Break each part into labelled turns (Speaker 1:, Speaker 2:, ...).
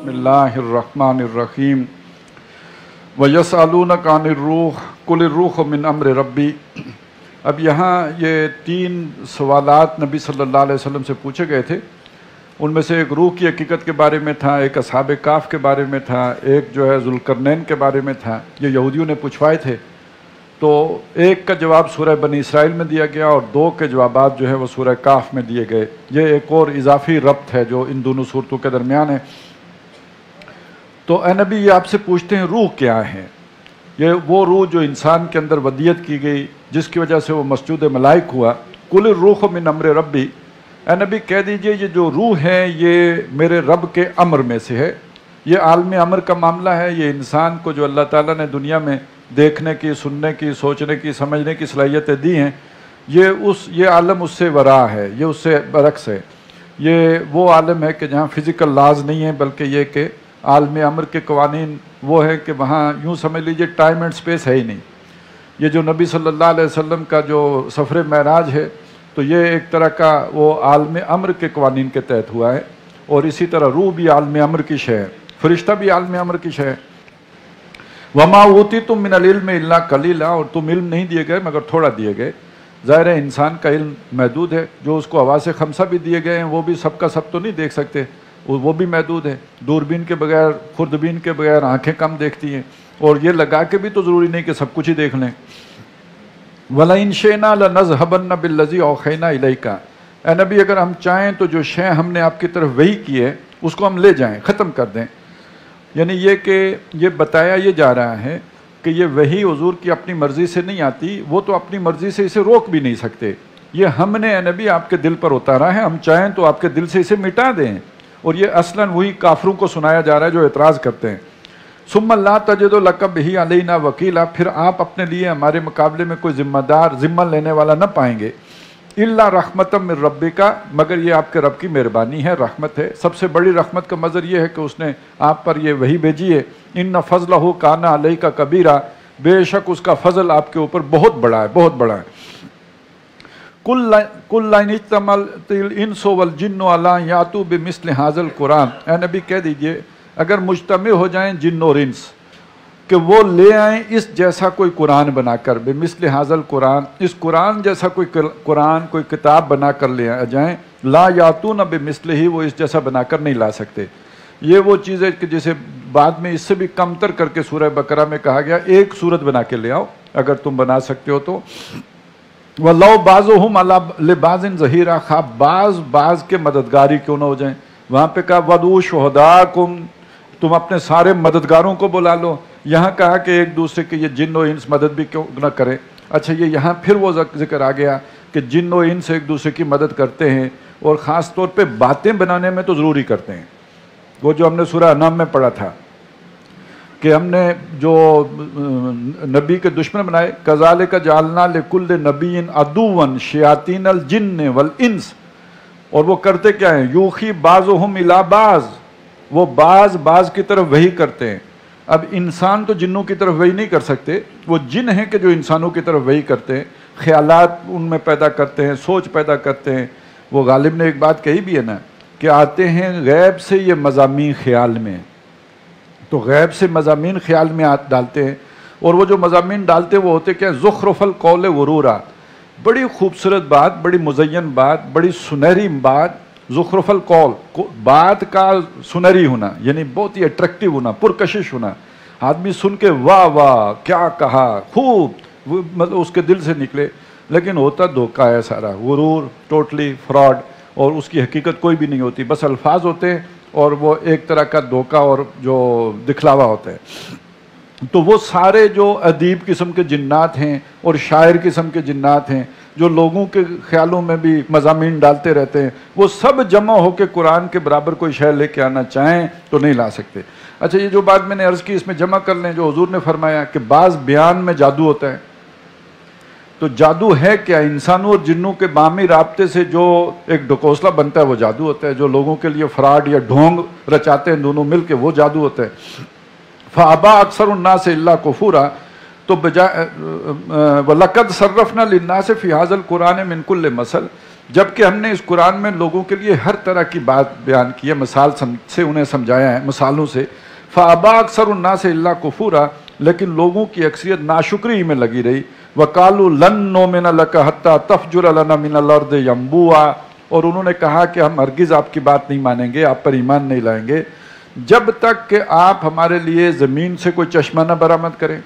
Speaker 1: بسم اللہ الرحمن الرحیم وَيَسْأَلُونَكَ عَنِ الرُّوحِ قُلِ الرُّوحُ مِنْ أَمْرِ رَبِّي۔ اب یہاں یہ 3 سوالات نبی صلی اللہ علیہ وسلم سے پوچھے گئے تھے. ان میں سے ایک روح کی حقیقت کے بارے میں تھا، ایک اصحاب کاف کے بارے میں تھا، ایک جو ہے ذوالقرنین کے بارے میں تھا. یہ یہودیوں نے پوچھوائے تھے. تو ایک کا جواب سورہ بنی اسرائیل میں دیا گیا اور 2 کے جوابات جو ہے وہ سورہ کاف میں دیے گئے. یہ ایک اور اضافی ربط ہے جو ان دونوں صورتوں کے درمیان ہے. تو اے نبی یہ آپ سے پوچھتے ہیں روح کیا ہے؟ یہ وہ روح جو انسان کے اندر ودیت کی گئی جس کی وجہ سے وہ مسجود ملائک ہوا. قل الروح من امر ربی، اے نبی کہہ دیجئے یہ جو روح ہے یہ میرے رب کے امر میں سے ہے. یہ عالم امر کا معاملہ ہے. یہ انسان کو جو اللہ تعالیٰ نے دنیا میں دیکھنے کی، سننے کی، سوچنے کی، سمجھنے کی صلاحیتیں دی ہیں، یہ عالم اس سے ورا ہے، یہ اس سے برعکس ہے. یہ وہ عالم ہے کہ جہاں فزیکل لاز نہیں ہے، بلکہ یہ کہ عالم امر کے قوانین وہ ہے کہ وہاں یوں سمجھ لیجئے ٹائم اینڈ سپیس ہے ہی نہیں. یہ جو نبی صلی اللہ علیہ وسلم کا جو سفر معراج ہے تو یہ ایک طرح کا وہ عالم امر کے قوانین کے تحت ہوا ہے. اور اسی طرح روح بھی عالم امر کی شے ہے، فرشتہ بھی عالم امر کی شے ہے. وما اوتیتم من العلم الا قلیلا، اور تم علم نہیں دیے گئے مگر تھوڑا دیے گئے. ظاہر ہے انسان کا علم محدود ہے. جو اس کو حواس خمسہ بھی دیے گئے ہیں وہ بھی سب کا سب تو نہیں دیکھ سکتے، وہ بھی محدود ہے. دوربین کے بغیر، خوردبین کے بغیر آنکھیں کم دیکھتی ہیں، اور یہ لگا کے بھی تو ضروری نہیں کہ سب کچھ ہی دیکھ لیں. وَلَئِن شِئْنَا لَنَذْهَبَنَّ بِالَّذِي أَوْحَيْنَا إِلَيْكَ، اے نبی اگر ہم چاہیں تو جو شے ہم نے آپ کی طرف وحی کی ہے اس کو ہم لے جائیں، ختم کر دیں. یعنی یہ کہ یہ بتایا یہ جا رہا ہے کہ یہ وحی حضور کی اپنی مرضی سے نہیں آتی، وہ تو اپنی مرضی سے اسے روک بھی نہیں سکتے. یہ ہم نے اے نبی آپ کے دل پر اتارا ہے، ہم چاہیں تو آپ کے دل سے اسے مٹا دیں. اور یہ اصلاً وہی کافروں کو سنایا جا رہا ہے جو اعتراض کرتے ہیں. ثم لا تجد لک بہ علینا وکیلا، پھر آپ اپنے لیے ہمارے مقابلے میں کوئی ذمہ لینے والا نہ پائیں گے. الا رحمۃ من ربک، مگر یہ آپ کے رب کی مہربانی ہے، رحمت ہے. سب سے بڑی رحمت کا مظہر یہ ہے کہ اس نے آپ پر یہ وحی بھیجی ہے. ان فضلہ کان علیک کبیرا، بے شک اس کا فضل آپ کے اوپر بہت بڑا ہے، بہت بڑا ہے. کل لئن اجتمعت الانس والجن علی ان یاتوا بمثل ھذا القرآن، اے نبی کہہ دیجئے اگر مجتمع ہو جائیں جن اور انس کہ وہ لے آئیں اس جیسا کوئی قرآن بنا کر، بمثل ھذا القرآن، اس قرآن جیسا کوئی قرآن، کوئی کتاب بنا کر لے جائیں، لا یاتون بمثلہ، وہ اس جیسا بنا کر نہیں لا سکتے. یہ وہ چیز ہے کہ جسے بعد میں اس سے بھی کم تر کر کے سورہ بقرہ میں کہا گیا ایک سورت بنا کے لے آؤ اگر تم بنا سکتے ہو تو. وَلَوْ بَعْضُهُمْ عَلَىٰ لِبَعْضٍ ظَهِيرًا، خواہ بعض کے مددگاری کیوں نہ ہو جائیں. وہاں پہ کہا وَدْعُوا شُهَدَاءَكُمْ، تم اپنے سارے مددگاروں کو بلا لو. یہاں کہا کہ ایک دوسرے کے یہ جن و انس مدد بھی کیوں نہ کریں. اچھا یہ یہاں پھر وہ ذکر آ گیا کہ جن و انس ایک دوسرے کی مدد کرتے ہیں، اور خاص طور پہ باتیں بنانے میں تو ضروری کرتے ہیں. وہ جو ہم نے سورہ انعام میں پڑھا تھا کہ ہم نے جو نبی کے دشمن بنائے، کذالک جعلنا لکل نبی عدوا شیاطین الجن والانس، اور وہ کرتے کیا ہیں، یوخی بعضهم الی بعض، وہ بعض کی طرف وحی کرتے ہیں. اب انسان تو جنوں کی طرف وحی نہیں کر سکتے، وہ جن ہیں کہ جو انسانوں کی طرف وحی کرتے ہیں، خیالات ان میں پیدا کرتے ہیں، سوچ پیدا کرتے ہیں. وہ غالب نے ایک بات کہی بھی ہے نا کہ آتے ہیں غیب سے یہ مضامین خیال میں، تو غیب سے مضامین خیال میں ڈالتے ہیں. اور وہ جو مضامین ڈالتے ہیں وہ ہوتے کیا، زخرف القول غرورا، بڑی خوبصورت بات، بڑی مزین بات، بڑی سنہری بات. زخرف القول، بات کا سنہری ہونا، یعنی بہت ہی اٹریکٹیو ہونا، پرکشش ہونا. آدمی سن کے واہ واہ کیا کہا، خوب، مطلب اس کے دل سے نکلے، لیکن ہوتا دھوکہ ہے سارا، غرور، ٹوٹلی فراڈ، اور اس کی حقیقت کوئی بھی نہیں ہوتی، بس الفاظ ہوتے ہیں اور وہ ایک طرح کا دھوکہ اور جو دکھلاوا ہوتا ہے. تو وہ سارے جو ادیب قسم کے جنات ہیں اور شاعر قسم کے جنات ہیں جو لوگوں کے خیالوں میں بھی مضامین ڈالتے رہتے ہیں، وہ سب جمع ہو کے قرآن کے برابر کوئی شے لے کے آنا چاہیں تو نہیں لا سکتے. اچھا یہ جو بات میں نے عرض کی اس میں جمع کر لیں، جو حضور نے فرمایا کہ بعض بیان میں جادو ہوتا ہے. تو جادو ہے کیا؟ انسانوں اور جنوں کے باہمی رابطے سے جو ایک ڈھکوسلا بنتا ہے وہ جادو ہوتا ہے. جو لوگوں کے لیے فراڈ یا ڈھونگ رچاتے ہیں دونوں مل کے، وہ جادو ہوتا ہے. فَأَبَىٰ أَكْثَرُ النَّاسِ إِلَّا كُفُورًا، تو وَلَقَدْ صَرَّفْنَا لِلنَّاسِ فِي هَٰذَا الْقُرْآنِ مِنْ كُلِّ مَثَلٍ، جبکہ ہم نے اس قرآن میں لوگوں کے لیے ہر طرح کی بات بیان کی ہے، مثال سے انہیں سمجھایا ہے، مثالوں سے. فابا اکثر الناس الا کفورا، لیکن لوگوں کی اکثریت ناشکری میں لگی رہی. وقالوا لن نؤمن لك حتى تفجر لنا من الارض ينبوعا، اور انہوں نے کہا کہ ہم ہرگز آپ کی بات نہیں مانیں گے، آپ پر ایمان نہیں لائیں گے جب تک کہ آپ ہمارے لیے زمین سے کوئی چشمہ نہ برآمد کریں.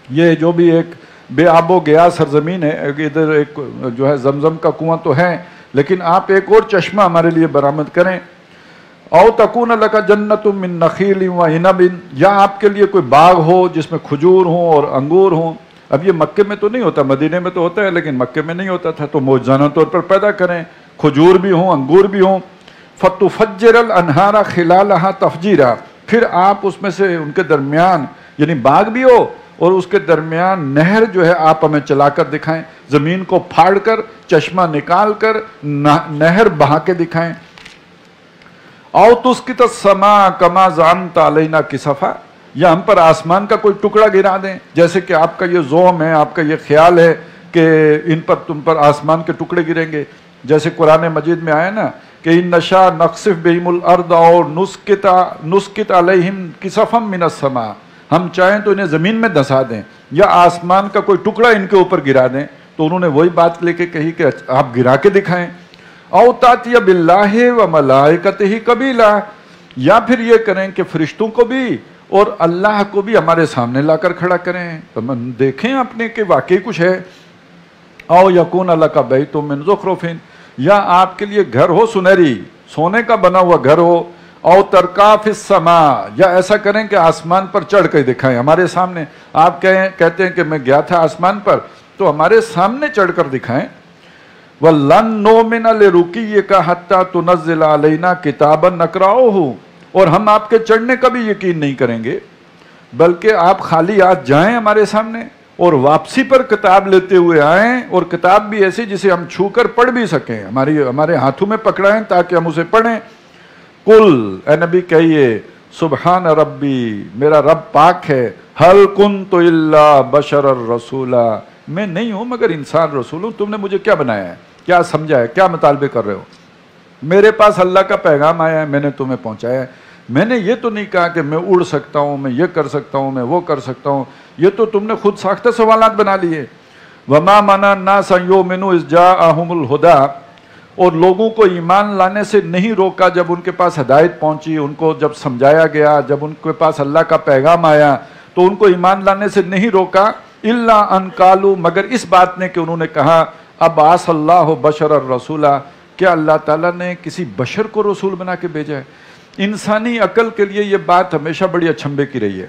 Speaker 1: یہ جو بھی ایک بے آب و گیا سرزمین ہے، ادھر ایک جو ہے زمزم کا کنواں تو ہے، لیکن آپ ایک اور چشمہ ہمارے لیے برآمد کریں. او تکون لک جنت من نخیل و عنب، یا آپ کے لیے کوئی باغ ہو جس میں کھجور ہوں اور انگور ہوں. اب یہ مکے میں تو نہیں ہوتا، مدینے میں تو ہوتا ہے، لیکن مکے میں نہیں ہوتا تھا، تو موجزانہ طور پر پیدا کریں، کھجور بھی ہوں انگور بھی ہوں. فتفجر الانہار خلالها تفجیرا، پھر آپ اس میں سے ان کے درمیان یعنی باغ بھی ہو اور اس کے درمیان نہر جو ہے آپ ہمیں چلا کر دکھائیں، زمین کو پھاڑ کر چشمہ نکال کر نہر بہا کے دکھائیں. او تسقط السماء کما زعمت علینا کسفا، یا ہم پر آسمان کا کوئی ٹکڑا گرا دیں، جیسے کہ آپ کا یہ زوم ہے، آپ کا یہ خیال ہے کہ تم پر آسمان کے ٹکڑے گریں گے. جیسے قرآن مجید میں آیا نا کہ ان نشا نقصف بہم الارض اور نسقط علیہم کسفا من السماء، ہم چاہیں تو انہیں زمین میں دھسا دیں یا آسمان کا کوئی ٹکڑا ان کے اوپر گرا دیں. تو انہوں نے وہی بات لے کے کہی کہ آپ گرا کے دکھائیں. او تاتی باللہ و ملائکتہ قبیلا، یا پھر یہ کریں کہ فرشتوں کو بھی اور اللہ کو بھی ہمارے سامنے لا کر کھڑا کریں تو ہم دیکھیں اپنے کہ واقعی کچھ ہے. او یکون لک بیت من زخرف، یا آپ کے لیے گھر ہو سنہری سونے کا بنا ہوا گھر ہو. او ترقا فی السماء، یا ایسا کریں کہ آسمان پر چڑھ کے دکھائیں ہمارے سامنے. آپ کہتے ہیں کہ میں گیا تھا آسمان پر، تو ہمارے سامنے چڑھ کر دکھائیں. وَلَن نُؤْمِنَ لِرُقِيِّكَ حَتَّى تُنَزِّلَ عَلَيْنَا كِتَابًا نَقْرَؤُهُ، اور ہم آپ کے چڑھنے کا بھی یقین نہیں کریں گے، بلکہ آپ خالی ہاتھ جائیں ہمارے سامنے اور واپسی پر کتاب لیتے ہوئے آئیں، اور کتاب بھی ایسی جسے ہم چھو کر پڑھ بھی سکیں، ہمارے ہاتھوں میں پکڑائیں تاکہ ہم اسے پڑھیں. قل، اے نبی کہیے، سبحان ربی، میرا رب پاک ہے، حل کنت الا بشر الرسولا، میں نہیں ہوں مگر انسان رسول ہوں. تم نے مجھے کیا بنایا ہے، کیا سمجھا ہے، کیا مطالبے کر رہے ہو؟ میرے پاس اللہ کا پیغام آیا ہے، میں نے تمہیں پہنچایا ہے. میں نے یہ تو نہیں کہا کہ میں اڑ سکتا ہوں، میں یہ کر سکتا ہوں، میں وہ کر سکتا ہوں. یہ تو تم نے خود ساختہ سوالات بنا لیے. وما منع الناس ان یؤمنوا اذ جاءهم الہدی، اور لوگوں کو ایمان لانے سے نہیں روکا جب ان کے پاس ہدایت پہنچی، ان کو جب سمجھایا گیا، جب ان کے پاس اللہ کا پیغام آیا تو ان کو ایمان لانے سے نہیں روکا. الا ان قالوا، مگر اس بات نے کہ انہوں نے کہا ابعث اللہ بشر الرسولا، کیا اللہ تعالیٰ نے کسی بشر کو رسول بنا کے بھیجا ہے؟ انسانی عقل کے لیے یہ بات ہمیشہ بڑی اچھمبے کی رہی ہے.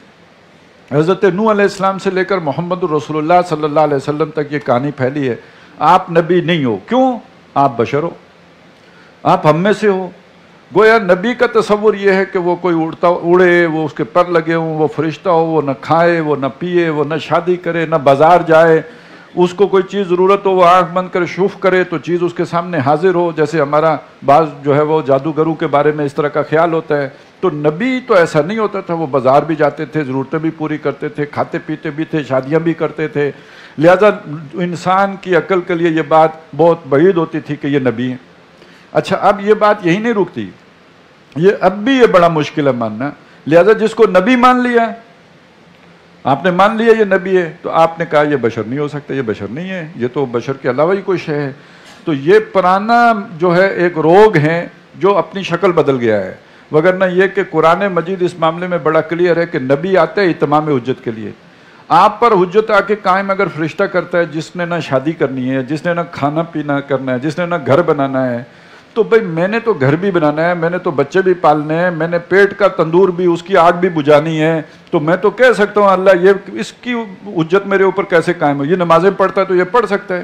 Speaker 1: حضرت نوح علیہ السلام سے لے کر محمد رسول اللہ صلی اللہ علیہ وسلم تک یہ کہانی پھیلی ہے. آپ نبی نہیں ہو، کیوں؟ آپ بشر ہو، آپ ہم میں سے ہو. گویا نبی کا تصور یہ ہے کہ وہ کوئی اڑے، وہ اس کے پر لگے ہوں، وہ فرشتہ ہو، وہ نہ کھائے، وہ نہ پیے، وہ نہ شادی کرے، نہ بازار جائے، اس کو کوئی چیز ضرورت ہو وہ آنکھ بند کر شوف کرے تو چیز اس کے سامنے حاضر ہو، جیسے ہمارا بعض جو ہے وہ جادوگروں کے بارے میں اس طرح کا خیال ہوتا ہے. تو نبی تو ایسا نہیں ہوتا تھا، وہ بازار بھی جاتے تھے، ضرورتیں بھی پوری کرتے تھے، کھاتے پیتے بھی تھے، شادیاں بھی کرتے تھے. لہذا انسان کی عقل کے لیے یہ بات بہت بعید ہوتی تھی کہ یہ نبی ہیں. اچھا، اب یہ بات یہی نہیں رکتی، یہ اب بھی یہ بڑا مشکل ہے ماننا. لہذا جس کو نبی مان لیا، آپ نے مان لیا یہ نبی ہے، تو آپ نے کہا یہ بشر نہیں ہو سکتا، یہ بشر نہیں ہے، یہ تو بشر کے علاوہ ہی کوئی شے ہے. تو یہ پرانا جو ہے ایک روگ ہے جو اپنی شکل بدل گیا ہے. وگرنہ یہ کہ قرآن مجید اس معاملے میں بڑا کلیئر ہے کہ نبی آتے ہیں اتمام حجت کے لیے. آپ پر حجت آ کے قائم اگر فرشتہ کرتا ہے جس نے نہ شادی کرنی ہے، جس نے نہ کھانا پینا کرنا ہے، جس نے نہ گھر بنانا ہے، تو بھئی میں نے تو گھر بھی بنانا ہے، میں نے تو بچے بھی پالنے ہیں، میں نے پیٹ کا تندور بھی، اس کی آگ بھی بجھانی ہے، تو میں تو کہہ سکتا ہوں اللہ یہ اس کی حجت میرے اوپر کیسے قائم ہو؟ یہ نمازیں پڑھتا ہے تو یہ پڑھ سکتا ہے،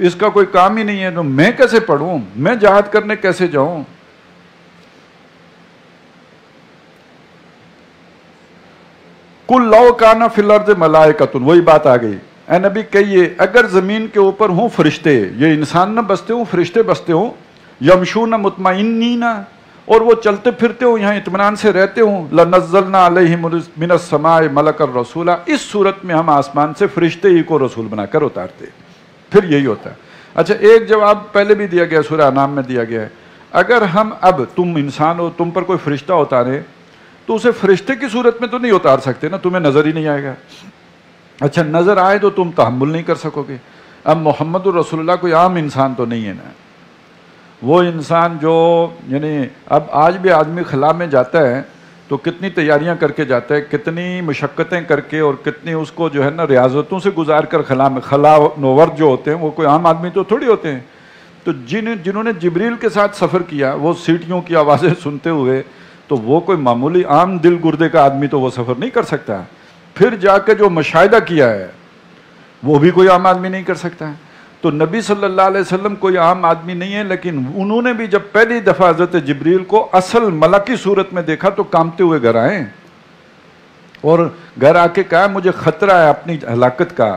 Speaker 1: اس کا کوئی کام ہی نہیں ہے، تو میں کیسے پڑھوں؟ میں جہاد کرنے کیسے جاؤں؟ کل لو کانا فی الارض ملائکۃ، وہی بات آ گئی. اے نبی کہیے اگر زمین کے اوپر ہوں فرشتے، یہ انسان نہ بستے ہوں، فرشتے بستے ہوں، یمشون مطمئنین، اور وہ چلتے پھرتے ہوں، یہاں اطمینان سے رہتے ہوں، لنزلنا علیہم من السماء ملک الرسولا، اس صورت میں ہم آسمان سے فرشتے ہی کو رسول بنا کر اتارتے. پھر یہی ہوتا ہے. اچھا ایک جواب پہلے بھی دیا گیا، سورہ انعام میں دیا گیا ہے. اگر ہم اب تم انسان ہو، تم پر کوئی فرشتہ اتارے تو اسے فرشتے کی صورت میں تو نہیں اتار سکتے نا، تمہیں نظر ہی نہیں آئے گا. اچھا نظر آئے تو تم تحمل نہیں کر سکو گے. اب محمد الرسول اللہ کوئی عام انسان تو نہیں ہے نا، وہ انسان جو یعنی اب آج بھی آدمی خلا میں جاتا ہے تو کتنی تیاریاں کر کے جاتا ہے، کتنی مشقتیں کر کے اور کتنی اس کو جو ہے نا ریاضتوں سے گزار کر خلا میں، خلا نورد جو ہوتے ہیں وہ کوئی عام آدمی تو تھوڑی ہوتے ہیں. تو جنہوں نے جبریل کے ساتھ سفر کیا وہ سیٹیوں کی آوازیں سنتے ہوئے، تو وہ کوئی معمولی عام دل گردے کا آدمی تو وہ سفر نہیں کر سکتا. پھر جا کے جو مشاہدہ کیا ہے وہ بھی کوئی عام آدمی نہیں کر سکتا ہے. تو نبی صلی اللہ علیہ وسلم کوئی عام آدمی نہیں ہے، لیکن انہوں نے بھی جب پہلی دفعہ حضرت جبریل کو اصل ملکی صورت میں دیکھا تو کانپتے ہوئے گھر آئے اور گھر آ کے کہا مجھے خطرہ ہے اپنی ہلاکت کا،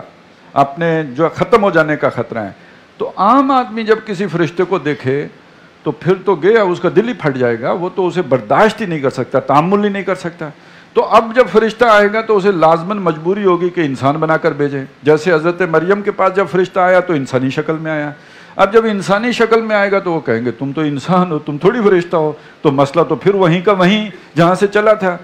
Speaker 1: اپنے جو ختم ہو جانے کا خطرہ ہے. تو عام آدمی جب کسی فرشتے کو دیکھے تو پھر تو گیا، اس کا دل ہی پھٹ جائے گا، وہ تو اسے برداشت ہی نہیں کر سکتا، تحمل ہی نہیں کر سکتا. تو اب جب فرشتہ آئے گا تو اسے لازماً مجبوری ہوگی کہ انسان بنا کر بھیجے. جیسے حضرت مریم کے پاس جب فرشتہ آیا تو انسانی شکل میں آیا. اب جب انسانی شکل میں آئے گا تو وہ کہیں گے تم تو انسان ہو، تم تھوڑی فرشتہ ہو. تو مسئلہ تو پھر وہیں کا وہیں جہاں سے چلا تھا.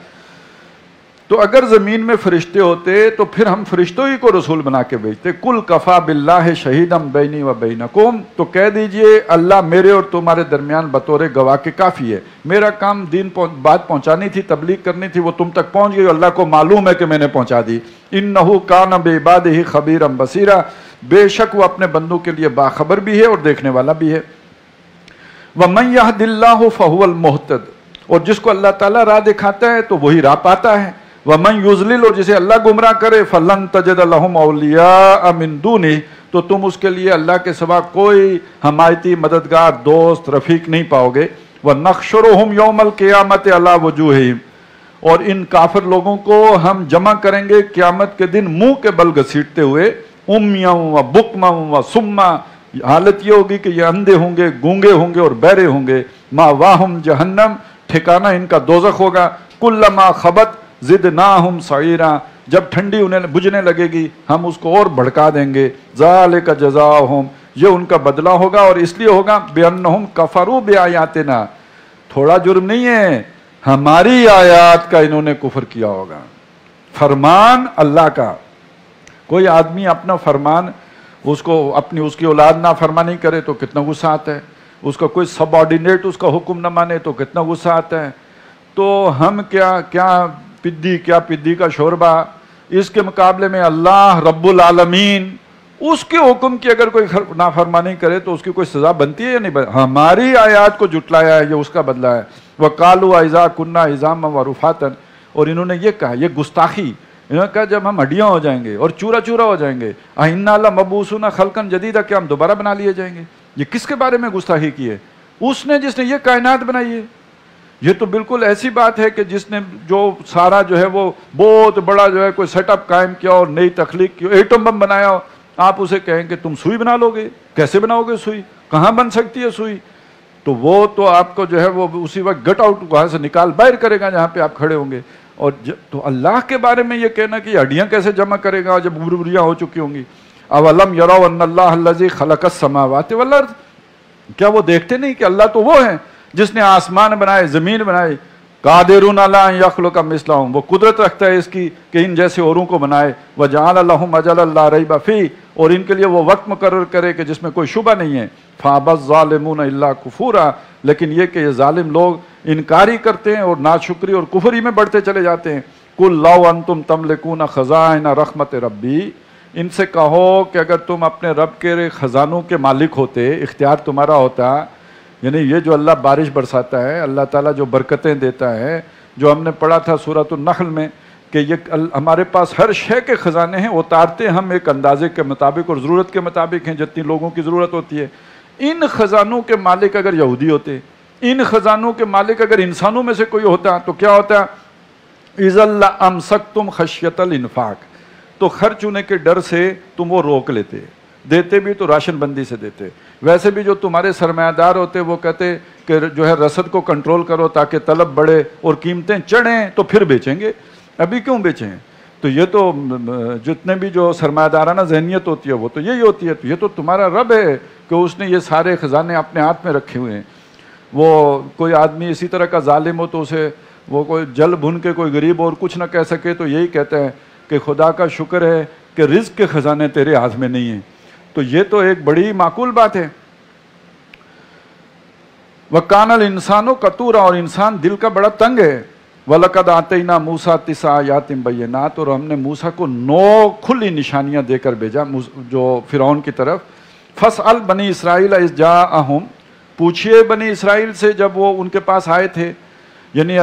Speaker 1: تو اگر زمین میں فرشتے ہوتے تو پھر ہم فرشتوں ہی کو رسول بنا کے بھیجتے. کل کفا باللہ شہیدم بینی و بینکم، تو کہہ دیجئے اللہ میرے اور تمہارے درمیان بطور گواہ کے کافی ہے. میرا کام دین بات پہنچانی تھی، تبلیغ کرنی تھی، وہ تم تک پہنچ گئی، اللہ کو معلوم ہے کہ میں نے پہنچا دی. انہ کان بعبادہ خبیرا بصیرا، بے شک وہ اپنے بندوں کے لیے باخبر بھی ہے اور دیکھنے والا بھی ہے. ومن یہد اللہ فہو المہتد، اور جس کو اللہ تعالیٰ راہ دکھاتا ہے تو وہی راہ پاتا ہے. وَمَن يُضْلِلْ، اور جسے اللہ گمراہ کرے فَلَن تَجِدَ لَهُمْ أَوْلِيَاءَ مِن دُونِهِ، تو تم اس کے لیے اللہ کے سوا کوئی حمایتی، مددگار، دوست، رفیق نہیں پاؤ گے. وَنَحْشُرُهُمْ يَوْمَ الْقِيَامَةِ عَلَى وُجُوهِهِمْ، اور ان کافر لوگوں کو ہم جمع کریں گے قیامت کے دن منہ کے بل گھسیٹتے ہوئے. اُمْيًا وَبُكْمًا وَصُمًّا، حالت یہ ہوگی کہ یہ اندھے ہوں گے، گونگے ہوں گے اور بہرے ہوں گے. مَأْوَاهُمْ جَهَنَّمْ، ٹھکانہ ان کا دوزخ ہوگا. كُلَّمَا خَبَتْ زدناہم سعیرا، جب ٹھنڈی انہیں بجھنے لگے گی ہم اس کو اور بھڑکا دیں گے. ذالک جزاؤہم، یہ ان کا بدلہ ہوگا، اور اس لیے ہوگا بانہم کفروا بآیاتنا، تھوڑا جرم نہیں ہے، ہماری آیات کا انہوں نے کفر کیا ہوگا. فرمان اللہ کا، کوئی آدمی اپنا فرمان اس کی اولاد نہ فرمانی کرے تو کتنا غصہ آتا ہے، اس کا کوئی سب آرڈینیٹ اس کا حکم نہ مانے تو کتنا غصہ آتا ہے. تو ہم کیا پدی کا شوربہ، اس کے مقابلے میں اللہ رب العالمین اس کے حکم کی اگر کوئی نافرمانی کرے تو اس کی کوئی سزا بنتی ہے یا نہیں بنتی؟ ہماری آیات کو جھٹلایا ہے، یہ اس کا بدلہ ہے. وَقَالُوا اِذَا كُنَّا عِظَامًا وَرُفَاتًا، اور انہوں نے یہ کہا، یہ گستاخی، انہوں نے کہا جب ہم ہڈیاں ہو جائیں گے اور چورا چورا ہو جائیں گے، اِنَّا لَمَبْعُوثُونَ خَلْقًا جَدِيدًا، کہ ہم دوبارہ بنا لیے جائیں گے. یہ کس کے بارے میں گستاخی کی ہے؟ اس نے جس نے یہ کائنات بنائی ہے. یہ تو بالکل ایسی بات ہے کہ جس نے جو سارا جو ہے وہ بہت بڑا جو ہے کوئی سیٹ اپ قائم کیا اور نئی تخلیق کی، ایٹم بم بنایا ہو، آپ اسے کہیں کہ تم سوئی بنا لو گے، کیسے بناؤ گے سوئی، کہاں بن سکتی ہے سوئی؟ تو وہ تو آپ کو جو ہے وہ اسی وقت گٹ آؤٹ وہاں سے نکال باہر کرے گا جہاں پہ آپ کھڑے ہوں گے. اور تو اللہ کے بارے میں یہ کہنا کہ ہڈیاں کیسے جمع کرے گا جب بریاں ہو چکی ہوں گی. اولم یروا ان اللہ الذی خلق السماوات والارض، کیا وہ دیکھتے نہیں کہ اللہ تو وہ ہے جس نے آسمان بنائے، زمین بنائے. قادرون علی ان یخلق مثلہم، وہ قدرت رکھتا ہے اس کی کہ ان جیسے اوروں کو بنائے. وجعل لهم اجلا لا ریب فیہ، اور ان کے لیے وہ وقت مقرر کرے کہ جس میں کوئی شبہ نہیں ہے. فابى الظالمون الا کفورا، لیکن یہ کہ یہ ظالم لوگ انکار ہی کرتے ہیں اور ناشکری اور کفر ہی میں بڑھتے چلے جاتے ہیں. قل لو انتم تملکون خزائن رحمت ربی، ان سے کہو کہ اگر تم اپنے رب کے خزانوں کے مالک ہوتے، اختیار تمہارا ہوتا، یعنی یہ جو اللہ بارش برساتا ہے، اللہ تعالیٰ جو برکتیں دیتا ہے، جو ہم نے پڑھا تھا سورۃ النحل میں کہ یہ ہمارے پاس ہر شے کے خزانے ہیں، اتارتے ہم ایک اندازے کے مطابق اور ضرورت کے مطابق ہیں جتنی لوگوں کی ضرورت ہوتی ہے. ان خزانوں کے مالک اگر یہودی ہوتے، ان خزانوں کے مالک اگر انسانوں میں سے کوئی ہوتا تو کیا ہوتا؟ اذا لامسکتم خشیۃ الانفاق، تو خرچ ہونے کے ڈر سے تم وہ روک لیتے، دیتے بھی تو راشن بندی سے دیتے. ویسے بھی جو تمہارے سرمایہ دار ہوتے وہ کہتے کہ جو ہے رسد کو کنٹرول کرو تاکہ طلب بڑھے اور قیمتیں چڑھیں تو پھر بیچیں گے. ابھی کیوں بیچیں؟ تو یہ تو جتنے بھی جو سرمایہ دارانہ ذہنیت ہوتی ہے وہ تو یہی ہوتی ہے، تو یہ تو تمہارا رب ہے کہ اس نے یہ سارے خزانے اپنے ہاتھ میں رکھے ہوئے ہیں۔ وہ کوئی آدمی اسی طرح کا ظالم ہو تو اسے وہ کوئی جل بھن کے کوئی غریب اور کچھ نہ کہہ سکے تو یہی کہتا ہے کہ خدا کا شکر ہے کہ رزق کے خزانے تیرے ہاتھ میں نہیں ہیں، تو یہ تو ایک بڑی معقول بات ہے۔ وَكَانَ الْإِنسَانُ قَتُورًا، اور انسان دل کا بڑا تنگ ہے۔ وَلَقَدْ آتَيْنَا مُوسَىٰ 9 آیَاتٍ بَيِّنَاتٍ، اور ہم نے موسیٰ کو 9 کھلی نشانیاں دے کر بھیجا جو فرعون کی طرف۔ فَاسْأَلْ بَنِي إِسْرَائِيلَ إِذْ جَاءَهُمْ، پوچھئے بنی اسرائیل سے جب وہ ان کے پاس آئے تھے، یعنی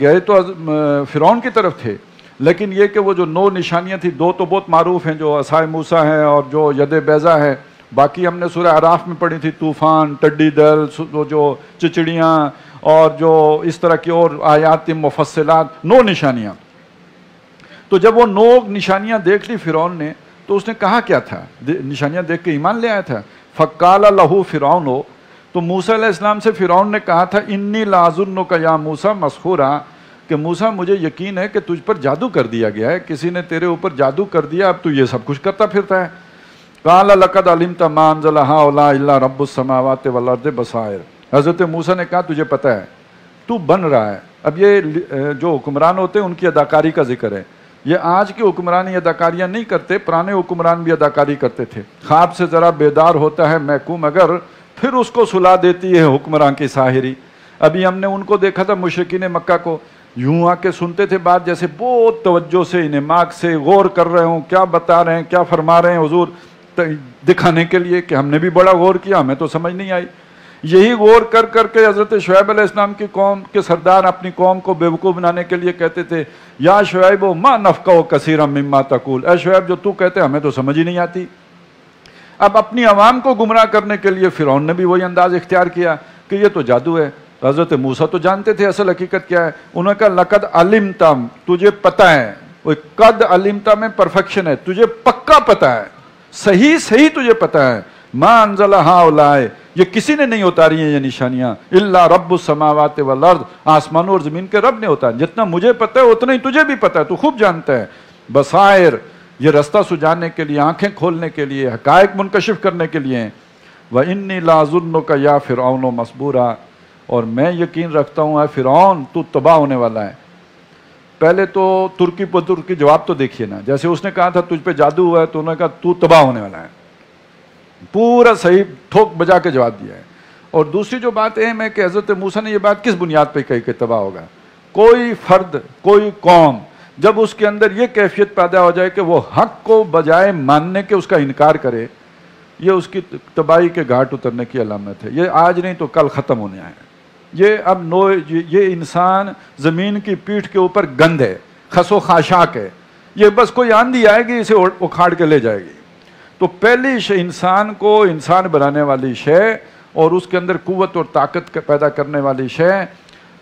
Speaker 1: گئے تو فرعون کی طرف تھے، لیکن یہ کہ وہ جو 9 نشانیاں تھیں، 2 تو بہت معروف ہیں جو عصائے موسیٰ ہیں اور جو ید بیضا ہے، باقی ہم نے سورہ اعراف میں پڑھی تھی، طوفان، ٹڈی دل، جو چچڑیاں اور جو اس طرح کی اور آیات مفصلات، 9 نشانیاں۔ تو جب وہ 9 نشانیاں دیکھ لی فرعون نے تو اس نے کہا کیا تھا؟ نشانیاں دیکھ کے ایمان لے آیا تھا۔ فَقَالَ لَهُ فِرْعَوْنُ، تو موسیٰ علیہ السلام سے فرعون نے کہا تھا انی لَأَظُنُّكَ يَا مُوسَىٰ مَسْحُورًا، کہ موسیٰ مجھے یقین ہے کہ تجھ پر جادو کر دیا گیا ہے، کسی نے تیرے اوپر جادو کر دیا، اب تو یہ سب کچھ کرتا پھرتا ہے۔ قَالَ لَقَدْ عَلِمْتَ مَا أَنزَلَ هَٰؤُلَاءِ إِلَّا رَبُّ السَّمَاوَاتِ وَالْأَرْضِ بَصَائِرَ، حضرت موسیٰ نے کہا تجھے پتہ ہے تو بن رہا ہے۔ اب یہ جو حکمران ہوتے ہیں ان کی اداکاری کا ذکر ہے، یہ آج کے حکمران اداکاریاں نہیں کرتے، پرانے حکمران بھی اداکاری کرتے تھے۔ خواب سے ذرا بیدار ہوتا ہے محکوم اگر، پھر اس کو سلا دیتی ہے حکمران کی ساحری۔ ابھی ہم نے ان کو دیکھا تھا مشرکین مکہ کو، یوں آ کے سنتے تھے بات جیسے بہت توجہ سے انعماق سے غور کر رہے ہوں، کیا بتا رہے ہیں، کیا فرما رہے ہیں حضور، دکھانے کے لیے کہ ہم نے بھی بڑا غور کیا، ہمیں تو سمجھ نہیں آئی۔ یہی غور کر کر کے حضرت شعیب علیہ السلام کی قوم کے سردار اپنی قوم کو بیوقوف بنانے کے لیے کہتے تھے یا شعیب ما نفقہ کثیرا مما تقول، اے شعیب جو تو کہتے ہمیں تو سمجھ ہی نہیں آتی۔ اب اپنی عوام کو گمراہ کرنے کے لیے فرعون نے بھی وہی انداز اختیار کیا کہ یہ تو جادو ہے۔ حضرت موسیٰ تو جانتے تھے اصل حقیقت کیا ہے، انہوں نے کہا لقد علمت، تجھے پتہ ہے، وہ قد علمت میں پرفیکشن ہے، تجھے پکا پتہ ہے، صحیح تجھے پتہ ہے، ما انزل ہؤلاء، یہ کسی نے نہیں اتاری ہیں یہ نشانیاں، الا رب السماوات والارض، آسمانوں اور زمین کے رب نے اتارا، جتنا مجھے پتہ ہے اتنا ہی تجھے بھی پتہ ہے، تو خوب جانتا ہے۔ بصائر، یہ رستہ سجانے کے لیے، آنکھیں کھولنے کے لیے، حقائق منکشف کرنے کے لیے ہیں۔ وَإِنِّي لَأَظُنُّكَ يَا فِرْعَوْنُ مَصْبُورًا، اور میں یقین رکھتا ہوں اے فرعون تو تباہ ہونے والا ہے۔ پہلے تو ترکی پر ترکی جواب تو دیکھیے نا، جیسے اس نے کہا تھا تجھ پہ جادو ہوا ہے تو انہوں نے کہا تو تباہ ہونے والا ہے، پورا صحیح ٹھوک بجا کے جواب دیا ہے۔ اور دوسری جو بات اہم ہے کہ حضرت موسیٰ نے یہ بات کس بنیاد پہ کہی کہ تباہ ہوگا؟ کوئی فرد، کوئی قوم جب اس کے اندر یہ کیفیت پیدا ہو جائے کہ وہ حق کو بجائے ماننے کے اس کا انکار کرے، یہ اس کی تباہی کے گھاٹ اترنے کی علامت ہے۔ یہ آج نہیں تو کل ختم ہونے آئے۔ یہ اب یہ انسان زمین کی پیٹھ کے اوپر گند ہے، خس و خاشاک ہے، یہ بس کوئی آندھی آئے گی اسے اکھاڑ کے لے جائے گی۔ تو پہلی انسان کو انسان بنانے والی شے اور اس کے اندر قوت اور طاقت پیدا کرنے والی شے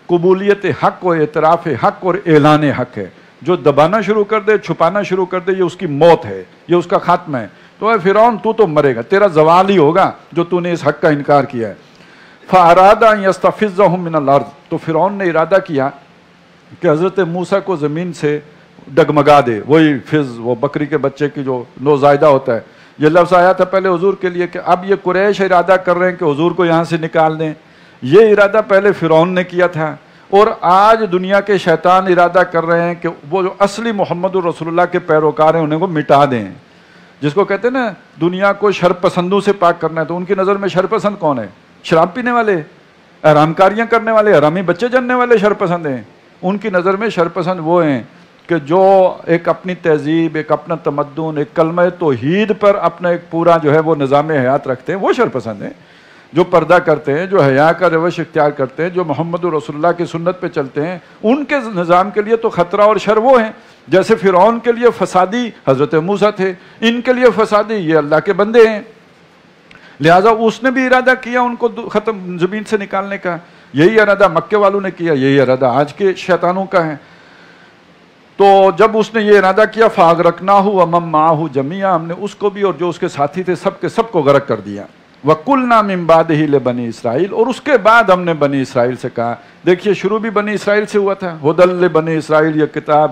Speaker 1: قبولیت حق و اعتراف حق اور اعلان حق ہے۔ جو دبانا شروع کر دے، چھپانا شروع کر دے، یہ اس کی موت ہے، یہ اس کا خاتمہ ہے۔ تو اے فرعون تو مرے گا، تیرا زوال ہی ہوگا جو تو نے اس حق کا انکار کیا ہے۔ فَأَرَادَ أَن يَسْتَفِزَّهُم مِّنَ الْأَرْضِ، تو فرعون نے ارادہ کیا کہ حضرت موسیٰ کو زمین سے ڈگمگا دے، وہی فز، وہ بکری کے بچے کی جو نوزائیدہ ہوتا ہے۔ یہ لفظ آیا تھا پہلے حضور کے لیے کہ اب یہ قریش ارادہ کر رہے ہیں کہ حضور کو یہاں سے نکال دیں، یہ ارادہ پہلے فرعون نے کیا تھا، اور آج دنیا کے شیطان ارادہ کر رہے ہیں کہ وہ جو اصلی محمد رسول اللہ کے پیروکار ہیں انہیں کو مٹا دیں۔ جس کو کہتے ہیں نا دنیا کو شر پسندوں سے پاک کرنا ہے، تو ان کی نظر میں شر پسند کون ہے؟ شراب پینے والے، حرام کاریاں کرنے والے، حرامی بچے جننے والے شر پسند ہیں۔ ان کی نظر میں شر پسند وہ ہیں کہ جو ایک اپنی تہذیب، ایک اپنا تمدن، ایک کلمہ توحید پر اپنا ایک پورا جو ہے وہ نظام حیات رکھتے ہیں، وہ شر پسند ہیں۔ جو پردہ کرتے ہیں، جو حیا کا روش اختیار کرتے ہیں، جو محمد رسول اللہ کی سنت پہ چلتے ہیں، ان کے نظام کے لیے تو خطرہ اور شر وہ ہیں۔ جیسے فرعون کے لیے فسادی حضرت موسیٰ تھے، ان کے لیے فسادی یہ اللہ کے بندے ہیں۔ لہٰذا اس نے بھی ارادہ کیا ان کو ختم زمین سے نکالنے کا، یہی ارادہ مکے والوں نے کیا، یہی ارادہ آج کے شیطانوں کا ہے۔ تو جب اس نے یہ ارادہ کیا فَأَغْرَقْنَاهُ وَمَن مَّعَهُ جَمِيعًا، ہم نے اس کو بھی اور جو اس کے ساتھی تھے سب کے سب کو غرق کر دیا۔ وَقُلْنَا مِن بَعْدِهِ لِبَنِي اسرائیل، اور اس کے بعد ہم نے بنی اسرائیل سے کہا، دیکھیے شروع بھی بنی اسرائیل سے ہوا تھا، هُدًى لِبَنِي اسرائیل، یہ کتاب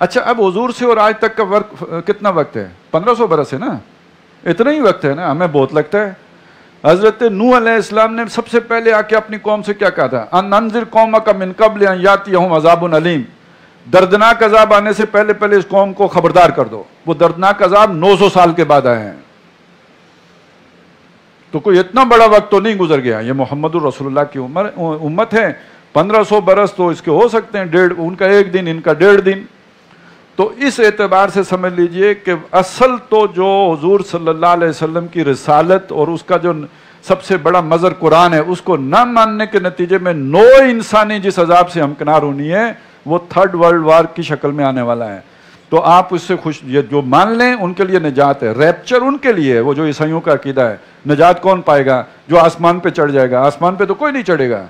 Speaker 1: اچھا اب حضور سے اور آج تک کا کتنا وقت ہے؟ 1500 برس ہے نا، اتنا ہی وقت ہے نا، ہمیں بہت لگتا ہے۔ حضرت نوح علیہ السلام نے سب سے پہلے آ کے اپنی قوم سے کیا کہا تھا؟ ان انذر قومک من قبل ان یاتیہم عذاب علیم، دردناک عذاب آنے سے پہلے پہلے اس قوم کو خبردار کر دو۔ وہ دردناک عذاب 900 سال کے بعد آئے ہیں، تو کوئی اتنا بڑا وقت تو نہیں گزر گیا۔ یہ محمد الرسول اللہ کی امت ہے، 1500 برس تو اس کے ہو سکتے ہیں، ان کا 1 دن، ان کا 1.5 دن۔ تو اس اعتبار سے سمجھ لیجئے کہ اصل تو جو حضور صلی اللہ علیہ وسلم کی رسالت اور اس کا جو سب سے بڑا مظہر قرآن ہے، اس کو نہ ماننے کے نتیجے میں نوع انسانی جس عذاب سے ہمکنار ہونی ہے وہ 3rd ورلڈ وار کی شکل میں آنے والا ہے۔ تو آپ اس سے خوش، یہ جو مان لیں ان کے لیے نجات ہے، ریپچر ان کے لیے ہے، وہ جو عیسائیوں کا عقیدہ ہے۔ نجات کون پائے گا؟ جو آسمان پہ چڑھ جائے گا، آسمان پہ تو کوئی نہیں چڑھے گا۔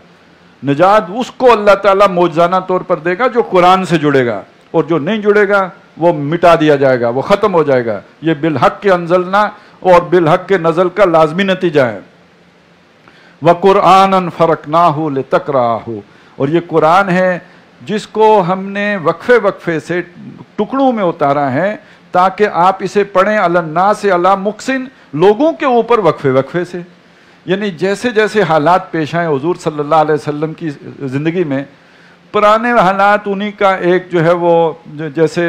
Speaker 1: نجات اس کو اللہ تعالیٰ معجزانہ طور پر دے گا جو قرآن سے جڑے گا، اور جو نہیں جڑے گا وہ مٹا دیا جائے گا، وہ ختم ہو جائے گا۔ یہ بالحق کے انزلنا اور بالحق کے نزل کا لازمی نتیجہ ہے۔ وَقُرْآنًا فَرَقْنَاهُ لِتَقْرَأَهُ، اور یہ قرآن ہے جس کو ہم نے وقفے وقفے سے ٹکڑوں میں اتارا ہے تاکہ آپ اسے پڑھیں علی الناس علی مقسن، لوگوں کے اوپر وقفے وقفے سے، یعنی جیسے جیسے حالات پیش آئیں حضور صلی اللہ علیہ وسلم کی زندگی میں، پرانے حالات انہی کا ایک جو ہے وہ جیسے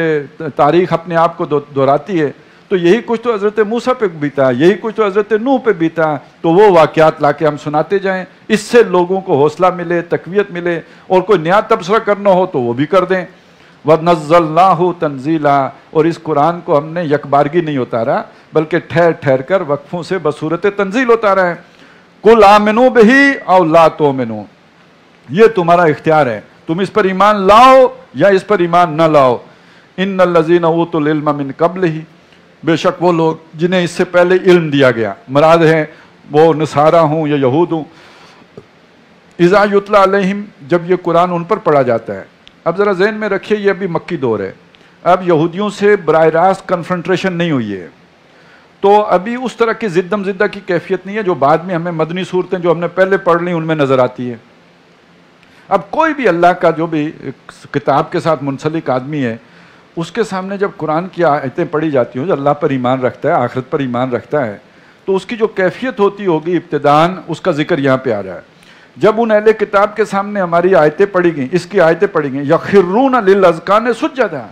Speaker 1: تاریخ اپنے آپ کو دہراتی ہے، تو یہی کچھ تو حضرت موسیٰ پہ بیتا، یہی کچھ تو حضرت نوح پہ بیتا، تو وہ واقعات لا کے ہم سناتے جائیں، اس سے لوگوں کو حوصلہ ملے، تقویت ملے، اور کوئی نیا تبصرہ کرنا ہو تو وہ بھی کر دیں۔ وَنَزَّلْنَاهُ تَنزِيلًا، اور اس قرآن کو ہم نے یکبارگی نہیں اتارا بلکہ ٹھہر ٹھہر کر وقفوں سے بصورت تنزیل اتارا ہے۔ قُلْ آمِنُوا بِهِ أَوْ لَا تُؤْمِنُوا، یہ تمہارا اختیار ہے، تم اس پر ایمان لاؤ یا اس پر ایمان نہ لاؤ۔ ان الذین اوتوا العلم من قبلہ، بے شک وہ لوگ جنہیں اس سے پہلے علم دیا گیا، مراد ہے وہ نصارہ ہوں یا یہود ہوں۔ اذا یتلی علیہم، جب یہ قرآن ان پر پڑھا جاتا ہے۔ اب ذرا ذہن میں رکھیے یہ ابھی مکی دور ہے، اب یہودیوں سے براہ راست کنفرنٹریشن نہیں ہوئی ہے، تو ابھی اس طرح کی زدم زدہ کی کیفیت نہیں ہے جو بعد میں ہمیں مدنی صورتیں جو ہم نے پہلے پڑھ لی ان میں نظر آتی ہے۔ اب کوئی بھی اللہ کا جو بھی کتاب کے ساتھ منسلک آدمی ہے، اس کے سامنے جب قرآن کی آیتیں پڑھی جاتی ہوں، جو اللہ پر ایمان رکھتا ہے، آخرت پر ایمان رکھتا ہے، تو اس کی جو کیفیت ہوتی ہوگی ابتداً اس کا ذکر یہاں پہ آ رہا ہے۔ جب ان اہل کتاب کے سامنے ہماری آیتیں پڑھی گئیں، اس کی آیتیں پڑھی گئیں، یخرون للاذقان سجدا،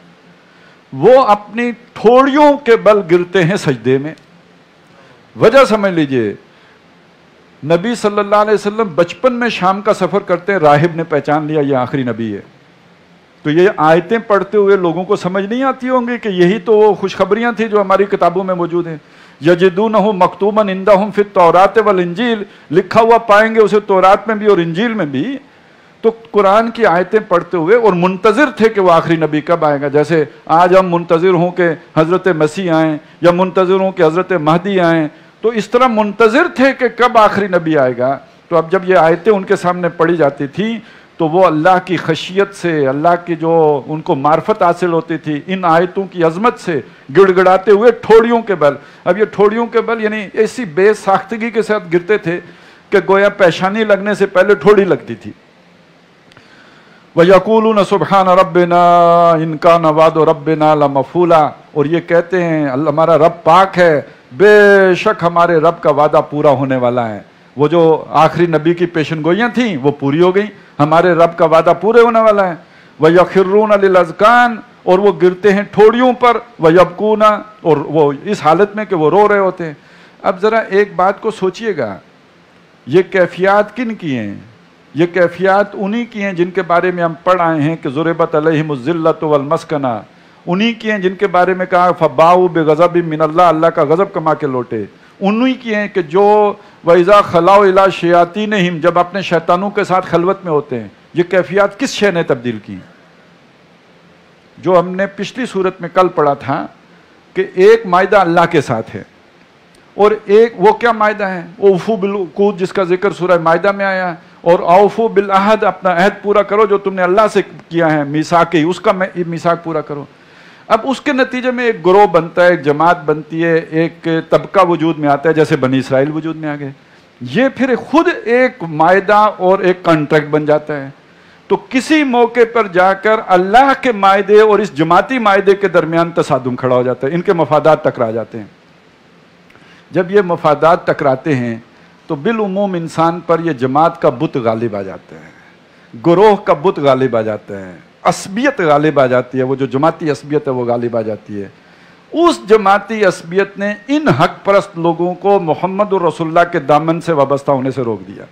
Speaker 1: وہ اپنی ٹھوڑیوں کے بل گرتے ہیں سجدے میں۔ وجہ سمجھ لیجئے، نبی صلی اللہ علیہ وسلم بچپن میں شام کا سفر کرتے ہیں، راہب نے پہچان لیا یہ آخری نبی ہے، تو یہ آیتیں پڑھتے ہوئے لوگوں کو سمجھ نہیں آتی ہوں گی کہ یہی تو وہ خوشخبریاں تھیں جو ہماری کتابوں میں موجود ہیں۔ یجدونہ مکتوبا عندہم فی التوراۃ والانجیل، لکھا ہوا پائیں گے اسے تورات میں بھی اور انجیل میں بھی۔ تو قرآن کی آیتیں پڑھتے ہوئے اور منتظر تھے کہ وہ آخری نبی کب آئے گا، جیسے آج ہم منتظر ہوں کہ حضرت مسیح آئیں یا منتظر ہوں کہ حضرت مہدی آئیں، تو اس طرح منتظر تھے کہ کب آخری نبی آئے گا۔ تو اب جب یہ آیتیں ان کے سامنے پڑھی جاتی تھیں تو وہ اللہ کی خشیت سے، اللہ کی جو ان کو معرفت حاصل ہوتی تھی، ان آیتوں کی عظمت سے گڑ گڑاتے ہوئے ٹھوڑیوں کے بل، اب یہ ٹھوڑیوں کے بل یعنی ایسی بے ساختگی کے ساتھ گرتے تھے کہ گویا پیشانی لگنے سے پہلے ٹھوڑی لگتی تھی۔ وَيَقُولُونَ سُبْحَانَ رَبِّنَا إِنْ كَانَ وَعْدُ رَبِّنَا لَمَفْعُولًا، اور یہ کہتے ہیں ہمارا رب پاک ہے، بے شک ہمارے رب کا وعدہ پورا ہونے والا ہے۔ وہ جو آخری نبی کی پیشن گوئیاں تھیں وہ پوری ہو گئیں، ہمارے رب کا وعدہ پورے ہونے والا ہے۔ وَيَخِرُّونَ لِلْأَذْقَانِ، اور وہ گرتے ہیں ٹھوڑیوں پر، وَيَبْكُونَ، اور وہ اس حالت میں کہ وہ رو رہے ہوتے ہیں۔ اب ذرا ایک بات کو سوچئے گا، یہ کیفیات کن کی ہیں؟ یہ کیفیات انہی کی ہیں جن کے بارے میں ہم پڑھ آئے ہیں کہ ضُرِبَتْ عَلَيْهِمُ الذِّلَّةُ وَالْمَسْكَنَةُ، انہی کی ہیں جن کے بارے میں کہا فَبَاءُوا بِغَضَبٍ مِّنَ اللَّهِ، اللہ کا غضب کما کے لوٹے۔ انہی کی ہیں کہ جو وَإِذَا خَلَوْا إِلَىٰ شَيَاطِینِهِمْ، جب اپنے شیطانوں کے ساتھ خلوت میں ہوتے ہیں۔ یہ کیفیات کس شے نے تبدیل کی؟ جو ہم نے پچھلی صورت میں کل پڑھا تھا کہ ایک معاہدہ اللہ کے ساتھ ہے، اور ایک وہ کیا معاہدہ ہے؟ اوفو بالعقود، جس کا ذکر سورہ مائدہ میں آیا ہے، اور اوفو بالعہد، اپنا عہد پورا کرو جو تم نے اللہ سے کیا ہے، میثاق، اس کا میثاق پورا کرو۔ اب اس کے نتیجے میں ایک گروہ بنتا ہے، ایک جماعت بنتی ہے، ایک طبقہ وجود میں آتا ہے، جیسے بنی اسرائیل وجود میں آ گئے۔ یہ پھر خود ایک معاہدہ اور ایک کانٹریکٹ بن جاتا ہے۔ تو کسی موقع پر جا کر اللہ کے معاہدے اور اس جماعتی معاہدے کے درمیان تصادم کھڑا ہو جاتا ہے، ان کے مفادات ٹکرا جاتے ہیں۔ جب یہ مفادات ٹکراتے ہیں تو بالعموم انسان پر یہ جماعت کا بت غالب آ جاتا ہے، گروہ کا بت غالب آ جاتا ہے، عصبیت غالب آ جاتی ہے، وہ جو جماعتی عصبیت ہے وہ غالب آ جاتی ہے۔ اس جماعتی عصبیت نے ان حق پرست لوگوں کو محمد رسول اللہ کے دامن سے وابستہ ہونے سے روک دیا۔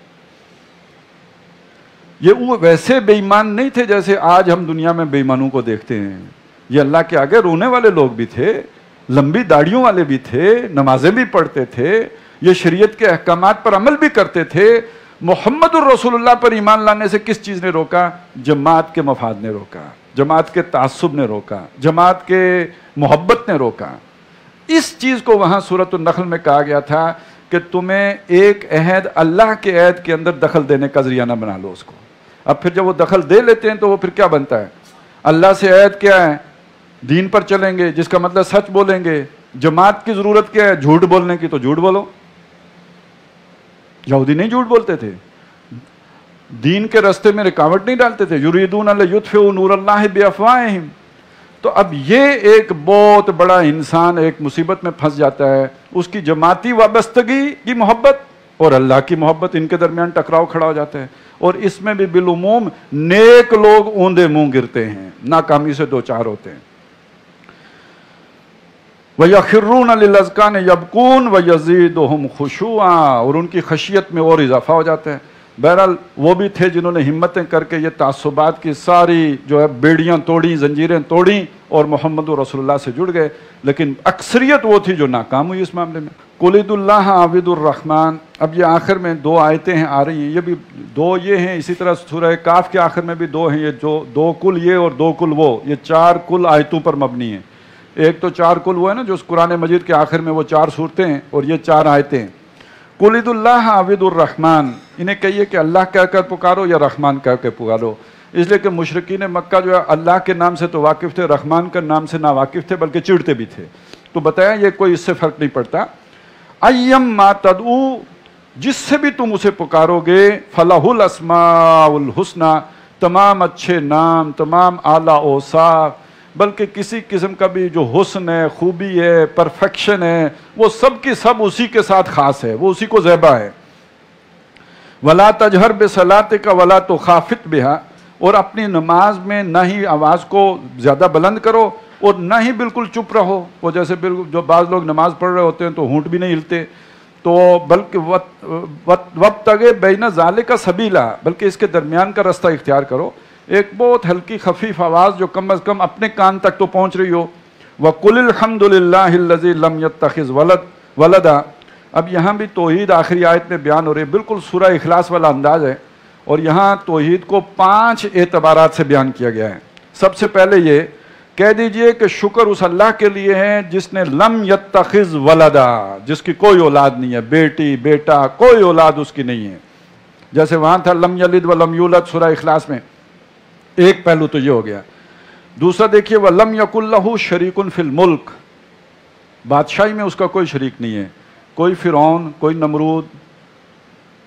Speaker 1: یہ وہ ویسے بے ایمان نہیں تھے جیسے آج ہم دنیا میں بے ایمانوں کو دیکھتے ہیں، یہ اللہ کے آگے رونے والے لوگ بھی تھے، لمبی داڑھیوں والے بھی تھے، نمازیں بھی پڑھتے تھے، یہ شریعت کے احکامات پر عمل بھی کرتے تھے۔ محمد الرسول اللہ پر ایمان لانے سے کس چیز نے روکا؟ جماعت کے مفاد نے روکا، جماعت کے تعصب نے روکا، جماعت کے محبت نے روکا۔ اس چیز کو وہاں سورۃ النحل میں کہا گیا تھا کہ تمہیں ایک عہد اللہ کے عہد کے اندر دخل دینے کا ذریعہ نہ بنا لو اس کو۔ اب پھر جب وہ دخل دے لیتے ہیں تو وہ پھر کیا بنتا ہے؟ اللہ سے عہد کیا ہے؟ دین پر چلیں گے، جس کا مطلب سچ بولیں گے۔ جماعت کی ضرورت کیا ہے؟ جھوٹ بولنے کی، تو جھوٹ بولو۔ یہودی نہیں جھوٹ بولتے تھے، دین کے راستے میں رکاوٹ نہیں ڈالتے تھے، یریدون لیطفئوا نور اللہ بافواہہم۔ تو اب یہ ایک بہت بڑا انسان ایک مصیبت میں پھنس جاتا ہے، اس کی جماعتی وابستگی کی محبت اور اللہ کی محبت، ان کے درمیان ٹکراؤ کھڑا ہو جاتا ہے، اور اس میں بھی بالعموم نیک لوگ اوندے منہ گرتے ہیں، ناکامی سے دوچار ہوتے ہیں۔ وَيَخِرُّونَ لِلْأَذْقَانِ يَبْكُونَ وَيَزِيدُهُمْ خُشُوعًا، اور ان کی خشیت میں اور اضافہ ہو جاتا ہے۔ بہرحال وہ بھی تھے جنہوں نے ہمتیں کر کے یہ تعصبات کی ساری جو ہے بیڑیاں توڑیں، زنجیریں توڑیں اور محمد رسول اللہ سے جڑ گئے، لیکن اکثریت وہ تھی جو ناکام ہوئی اس معاملے میں۔ قُلِ ادعوا اللَّهَ عَبِدُ الرَّحْمَنِ، اب یہ آخر میں دو آیتیں ہیں آ رہی ہیں، یہ بھی دو یہ ہیں، اسی طرح سورہ کاف کے آخر میں بھی دو ہیں، یہ جو دو کل یہ اور دو کل وہ، یہ چار کل آیتوں پر مبنی ہیں۔ ایک تو چار کل وہ ہے نا جو اس قرآن مجید کے آخر میں وہ چار صورتیں ہیں اور یہ چار آیتیں ہیں۔ قُلِ ادعوا اللَّهَ عَبِدُ الرَّحْمَنِ، انہیں کہیے کہ اللہ کہہ کر پکارو یا رحمان کہہ کر پکارو، اس لیے کہ مشرکین مکہ جو ہے اللہ کے نام سے تو واقف تھے، رحمان کے نام سے نا واقف تھے، بلکہ چڑھتے بھی تھے۔ تو بتایا یہ کوئی اس سے فرق نہیں پڑتا۔ ایم ما تدعو، جس سے بھی تم اسے پکارو گے، فلہ الاسماء الحسنی، تمام اچھے نام، تمام اعلیٰ اوصاف، بلکہ کسی قسم کا بھی جو حسن ہے، خوبی ہے، پرفیکشن ہے، وہ سب کی سب اسی کے ساتھ خاص ہے، وہ اسی کو زیبا ہے۔ وَلَا تَجْهَرْ بِصَلَاتِكَ وَلَا تُخَافِتْ بِهَا، اور اپنی نماز میں نہ ہی آواز کو زیادہ بلند کرو اور نہ ہی بالکل چپ رہو، وہ جیسے بالکل جو بعض لوگ نماز پڑھ رہے ہوتے ہیں تو ہونٹ بھی نہیں ہلتے، تو بلکہ وَابْتَغِ بَيْنَ ذَلِكَ سَبِيلًا، بلکہ اس کے درمیان کا رستہ اختیار کرو، ایک بہت ہلکی خفیف آواز جو کم از کم اپنے کان تک تو پہنچ رہی ہو۔ وَقُلِ الْحَمْدُ لِلَّهِ الَّذِي لَمْ يَتَّخِذْ وَلَدًا، اب یہاں بھی توحید آخری آیت میں بیان ہو رہی ہے، بالکل سورہ اخلاص والا انداز ہے، اور یہاں توحید کو 5 اعتبارات سے بیان کیا گیا ہے۔ سب سے پہلے یہ کہہ دیجئے کہ شکر اس اللہ کے لیے ہے جس نے لم یتخذ ولدا، جس کی کوئی اولاد نہیں ہے، بیٹی بیٹا کوئی اولاد اس کی نہیں ہے، جیسے وہاں تھا لم یلد ولم یولد سورہ اخلاص میں، ایک پہلو تو یہ ہو گیا۔ دوسرا دیکھیے وَلَمْ يَكُنْ لَهُ شَرِيكٌ فِي الْمُلْكِ، بادشاہی میں اس کا کوئی شریک نہیں ہے، کوئی فرعون، کوئی نمرود،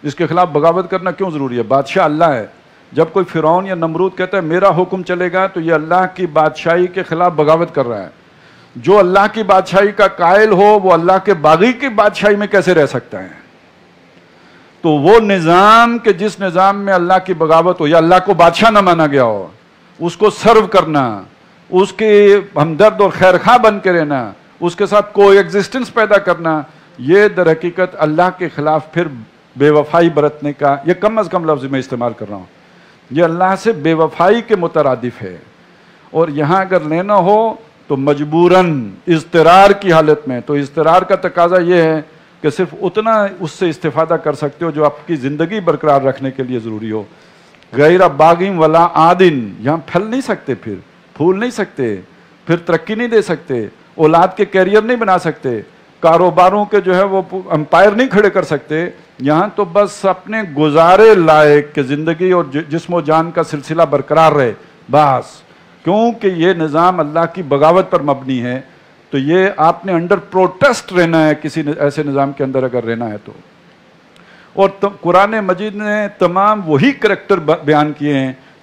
Speaker 1: اس کے خلاف بغاوت کرنا کیوں ضروری ہے؟ بادشاہ اللہ ہے، جب کوئی فرعون یا نمرود کہتا ہے میرا حکم چلے گا تو یہ اللہ کی بادشاہی کے خلاف بغاوت کر رہا ہے۔ جو اللہ کی بادشاہی کا قائل ہو وہ اللہ کے باغی کی بادشاہی میں کیسے رہ سکتا ہے؟ تو وہ نظام کہ جس نظام میں اللہ کی بغاوت ہو یا اللہ کو بادشاہ نہ مانا گیا ہو، اس کو سرو کرنا، اس کے ہمدرد اور خیرخواہ بن کے رہنا، اس کے ساتھ کوئی ایگزسٹنس پیدا کرنا، یہ در حقیقت اللہ کے خلاف پھر بے وفائی برتنے کا، یہ کم از کم لفظ میں استعمال کر رہا ہوں، یہ اللہ سے بے وفائی کے مترادف ہے۔ اور یہاں اگر لینا ہو تو مجبوراً اضطرار کی حالت میں، تو اضطرار کا تقاضا یہ ہے کہ صرف اتنا اس سے استفادہ کر سکتے ہو جو آپ کی زندگی برقرار رکھنے کے لیے ضروری ہو۔ غیر باغیم ولا عادن، یہاں پھل نہیں سکتے، پھر پھول نہیں سکتے، پھر ترقی نہیں دے سکتے، اولاد کے کیریئر نہیں بنا سکتے، کاروباروں کے جو ہے وہ امپائر نہیں کھڑے کر سکتے، یہاں تو بس اپنے گزارے لائق کہ زندگی اور جسم و جان کا سلسلہ برقرار رہے بس، کیونکہ یہ نظام اللہ کی بغاوت پر مبنی ہے، تو یہ آپ نے انڈر پروٹیسٹ رہنا ہے کسی ایسے نظام کے اندر اگر رہنا ہے تو۔ اور قرآن مجید نے تمام وہی کریکٹر بیان کیے ہیں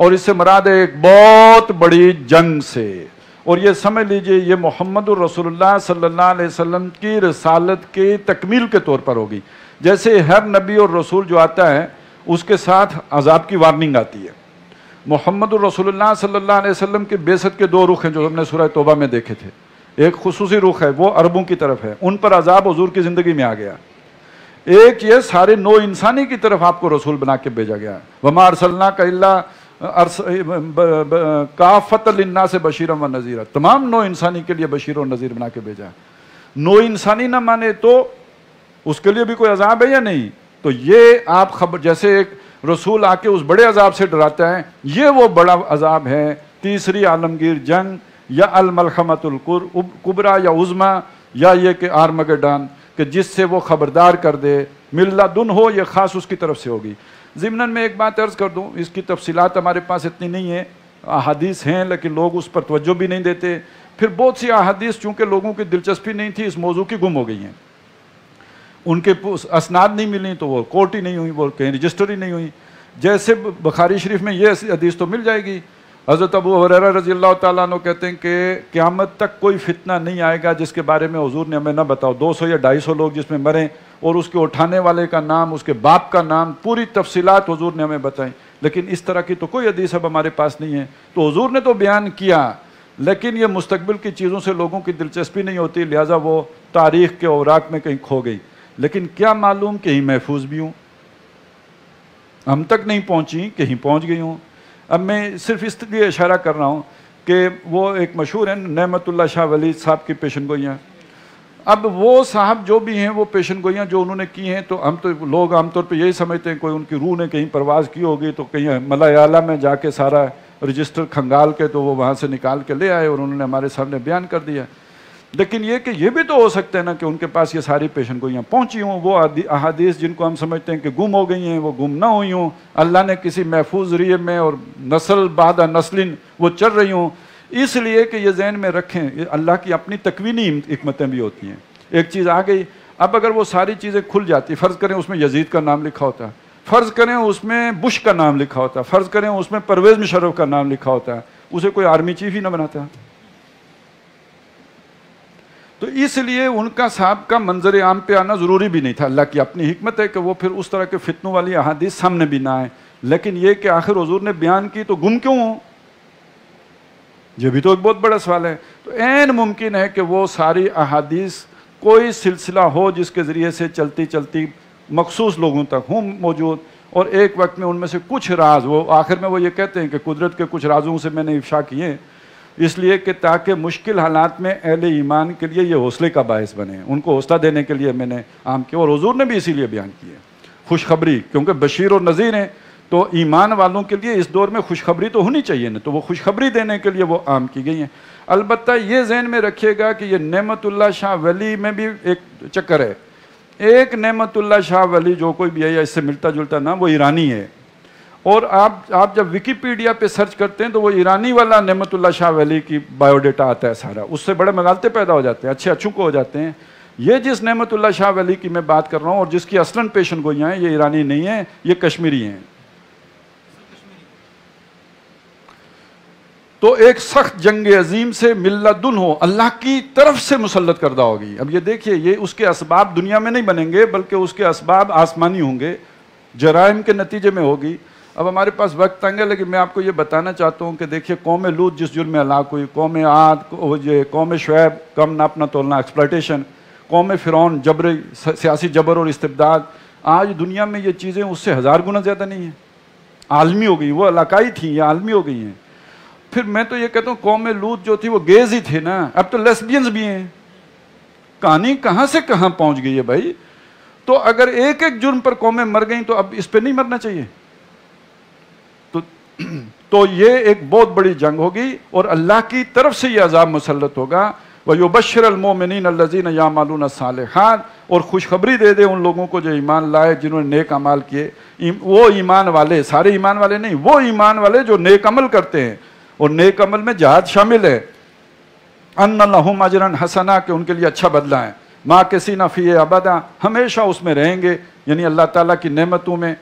Speaker 1: اور اس سے مراد ہے ایک بہت بڑی جنگ سے. اور یہ سمجھ لیجئے یہ محمد الرسول اللہ صلی اللہ علیہ وسلم کی رسالت کی تکمیل کے طور پر ہوگی. جیسے ہر نبی اور رسول جو آتا ہے اس کے ساتھ عذاب کی وارننگ آتی ہے. محمد الرسول اللہ صلی اللہ علیہ وسلم کے بعثت کے 2 رخ ہیں جو ہم نے سورہ توبہ میں دیکھے تھے. ایک خصوصی رخ ہے وہ عربوں کی طرف ہے, ان پر عذاب حضور کی زندگی میں آ گیا. ایک یہ سارے نو انسانی کی طرف آپ کو رسول بنا کے بھیجا گیا. وما ارسلناک الا کافۃ للناس بشیرا و نذیرا, تمام نو انسانی کے لیے بشیر و نذیر بنا کے بھیجا. نو انسانی نہ مانے تو اس کے لیے بھی کوئی عذاب ہے یا نہیں؟ تو یہ آپ خبر, جیسے ایک رسول آ کے اس بڑے عذاب سے ڈراتا ہے, یہ وہ بڑا عذاب ہے, تیسری عالمگیر جنگ یا الملحمۃ الکبریٰ یا عظمیٰ, یا یہ کہ آرمگڈان, کہ جس سے وہ خبردار کر دے. ملدن ہو, یہ خاص اس کی طرف سے ہوگی. ضمناً میں ایک بات عرض کر دوں, اس کی تفصیلات ہمارے پاس اتنی نہیں ہیں, احادیث ہیں لیکن لوگ اس پر توجہ بھی نہیں دیتے. پھر بہت سی احادیث چونکہ لوگوں کی دلچسپی نہیں تھی اس موضوع کی, گم ہو گئی ہیں. ان کے اسناد نہیں ملی تو وہ کورٹ ہی نہیں ہوئی, وہ کہیں رجسٹر ہی نہیں ہوئی. جیسے بخاری شریف میں یہ حدیث تو مل جائے گی. حضرت ابو ہریرہ رضی اللہ تعالیٰ عنہ کہتے ہیں کہ قیامت تک کوئی فتنہ نہیں آئے گا جس کے بارے میں حضور نے ہمیں نہ بتاؤ. 200 یا 250 لوگ جس میں مریں اور اس کے اٹھانے والے کا نام, اس کے باپ کا نام, پوری تفصیلات حضور نے ہمیں بتائیں. لیکن اس طرح کی تو کوئی حدیث اب ہمارے پاس نہیں ہے. تو حضور نے تو بیان کیا لیکن یہ مستقبل کی چیزوں سے لوگوں کی دلچسپی نہیں ہوتی, لہٰذا وہ تاریخ کے اوراق میں کہیں کھو گئی. لیکن کیا معلوم کہیں محفوظ بھی ہوں, ہم تک نہیں پہنچی, کہیں پہنچ گئی ہوں. اب میں صرف اس لیے اشارہ کر رہا ہوں کہ وہ ایک مشہور ہیں نعمت اللہ شاہ ولی صاحب کی پیشن گوئیاں. اب وہ صاحب جو بھی ہیں وہ پیشن گوئیاں جو انہوں نے کی ہیں, تو ہم تو لوگ عام طور پہ یہی سمجھتے ہیں کوئی ان کی روح نے کہیں پرواز کی ہوگی تو کہیں ملائے اعلیٰ میں جا کے سارا رجسٹر کھنگال کے تو وہ وہاں سے نکال کے لے آئے اور انہوں نے ہمارے سامنے بیان کر دیا. لیکن یہ کہ یہ بھی تو ہو سکتا ہے نا کہ ان کے پاس یہ ساری پیشن گوئیاں پہنچی ہوں, وہ احادیث جن کو ہم سمجھتے ہیں کہ گم ہو گئی ہیں وہ گم نہ ہوئی ہوں, اللہ نے کسی محفوظ ذریعے میں اور نسل بعد نسل وہ چل رہی ہوں. اس لیے کہ یہ ذہن میں رکھیں اللہ کی اپنی تکوینی حکمتیں بھی ہوتی ہیں. ایک چیز آ گئی, اب اگر وہ ساری چیزیں کھل جاتی, فرض کریں اس میں یزید کا نام لکھا ہوتا ہے, فرض کریں اس میں بش کا نام لکھا ہوتا ہے, فرض کریں اس میں پرویز مشرف کا نام لکھا ہوتا ہے, اسے کوئی آرمی چیف ہی نہ بناتا. تو اس لیے ان کا صاحب کا منظر عام پہ آنا ضروری بھی نہیں تھا. اللہ کی اپنی حکمت ہے کہ وہ پھر اس طرح کے فتنوں والی احادیث سامنے بھی نہ آئے. لیکن یہ کہ آخر حضور نے بیان کی تو گم کیوں ہوں, یہ بھی تو ایک بہت بڑا سوال ہے. تو عین ممکن ہے کہ وہ ساری احادیث کوئی سلسلہ ہو جس کے ذریعے سے چلتی چلتی مخصوص لوگوں تک ہوں موجود, اور ایک وقت میں ان میں سے کچھ راز, وہ آخر میں وہ یہ کہتے ہیں کہ قدرت کے کچھ رازوں سے میں نے افشا کیے اس لیے کہ تاکہ مشکل حالات میں اہل ایمان کے لیے یہ حوصلے کا باعث بنے, ان کو حوصلہ دینے کے لیے میں نے عام کیا. اور حضور نے بھی اسی لیے بیان کیا خوشخبری, کیونکہ بشیر اور نذیر ہیں تو ایمان والوں کے لیے اس دور میں خوشخبری تو ہونی چاہیے نا, تو وہ خوشخبری دینے کے لیے وہ عام کی گئی ہیں. البتہ یہ ذہن میں رکھیے گا کہ یہ نعمت اللہ شاہ ولی میں بھی ایک چکر ہے. ایک نعمت اللہ شاہ ولی جو کوئی بھی ہے یا اس سے ملتا جلتا نا, وہ ایرانی ہے, اور آپ جب ویکیپیڈیا پہ سرچ کرتے ہیں تو وہ ایرانی والا نعمت اللہ شاہ ولی کی بایو ڈیٹا آتا ہے سارا, اس سے بڑے مغالطے پیدا ہو جاتے ہیں, اچھے اچھوں کو ہو جاتے ہیں. یہ جس نعمت اللہ شاہ ولی کی میں بات کر رہا ہوں اور جس کی اصلاً پیشن گوئیاں ہیں, یہ ایرانی نہیں ہیں, یہ کشمیری ہیں. تو ایک سخت جنگ عظیم سے ملدن ہو, اللہ کی طرف سے مسلط کردہ ہوگی. اب یہ دیکھیے, یہ اس کے اسباب دنیا میں نہیں بنیں گے بلکہ اس کے اسباب آسمانی ہوں گے, جرائم کے نتیجے میں ہوگی. اب ہمارے پاس وقت تنگ ہے لیکن میں آپ کو یہ بتانا چاہتا ہوں کہ دیکھیے قوم لوط جس جرم میں ہلاک ہوئی, قوم عاد, قوم شعیب کم ناپنا تولنا ایکسپلائٹیشن, قوم فرعون جبر, سیاسی جبر اور استبداد. آج دنیا میں یہ چیزیں اس سے 1000 گنا زیادہ نہیں ہیں, عالمی ہو گئی. وہ علاقائی تھیں, یہ عالمی ہو گئی ہیں. پھر میں تو یہ کہتا ہوں قوم لوط جو تھی وہ گیز ہی تھے نا, اب تو لیسبینز بھی ہیں. کہانی کہاں سے کہاں پہنچ گئی ہے بھائی. تو اگر ایک ایک جرم پر قومیں مر گئیں تو اب اس پہ نہیں مرنا چاہیے. تو یہ ایک بہت بڑی جنگ ہوگی اور اللہ کی طرف سے یہ عذاب مسلط ہوگا. وَيُبَشِّرَ الْمُؤْمِنِينَ الَّذِينَ يَعْمَلُونَ الصَّالِحَاتِ, اور خوشخبری دے دے ان لوگوں کو جو ایمان لائے, جنہوں نے نیک اعمال کیے. وہ ایمان والے, سارے ایمان والے نہیں, وہ ایمان والے جو نیک عمل کرتے ہیں, اور نیک عمل میں جہاد شامل ہے. أَنَّ لَهُمْ أَجْرًا حَسَنًا, کہ ان کے لیے اچھا بدلہ ہے. مَاكِثِينَ فِيهِ أَبَدًا, ہمیشہ اس میں رہیں گے, یعنی اللہ تعالیٰ کی نعمتوں میں.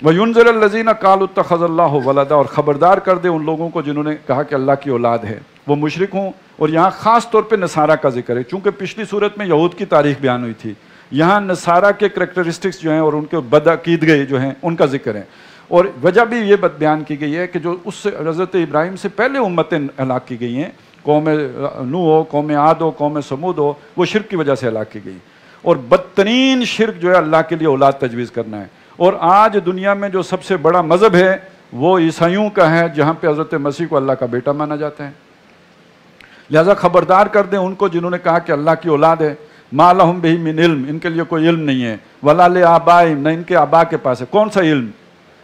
Speaker 1: وَيُنذِرَ الَّذِينَ قَالُوا اتَّخَذَ اللَّهُ وَلَدًا، اور خبردار کر دے ان لوگوں کو جنہوں نے کہا کہ اللہ کی اولاد ہے، وہ مشرک ہوں. اور یہاں خاص طور پہ نصارہ کا ذکر ہے، چونکہ پچھلی صورت میں یہود کی تاریخ بیان ہوئی تھی، یہاں نصارہ کے کریکٹرسٹکس جو ہیں اور ان کے بدعقیدگی جو ہیں ان کا ذکر ہے. اور وجہ بھی یہ بیان کی گئی ہے کہ جو اس سے حضرت ابراہیم سے پہلے امتیں ہلاک کی گئی ہیں، قوم نوح ہو، قوم عاد ہو، قوم سمود ہو، وہ شرک کی وجہ سے ہلاک کی گئی. اور بدترین شرک جو ہے اللہ کے لیے اولاد تجویز کرنا ہے. اور آج دنیا میں جو سب سے بڑا مذہب ہے وہ عیسائیوں کا ہے، جہاں پہ حضرت مسیح کو اللہ کا بیٹا مانا جاتا ہے. لہذا خبردار کر دیں ان کو جنہوں نے کہا کہ اللہ کی اولاد ہے. ما لہم بہ من علم، ان کے لیے کوئی علم نہیں ہے. ولا لآبائہم، نہ ان کے آبا کے پاس ہے. کون سا علم؟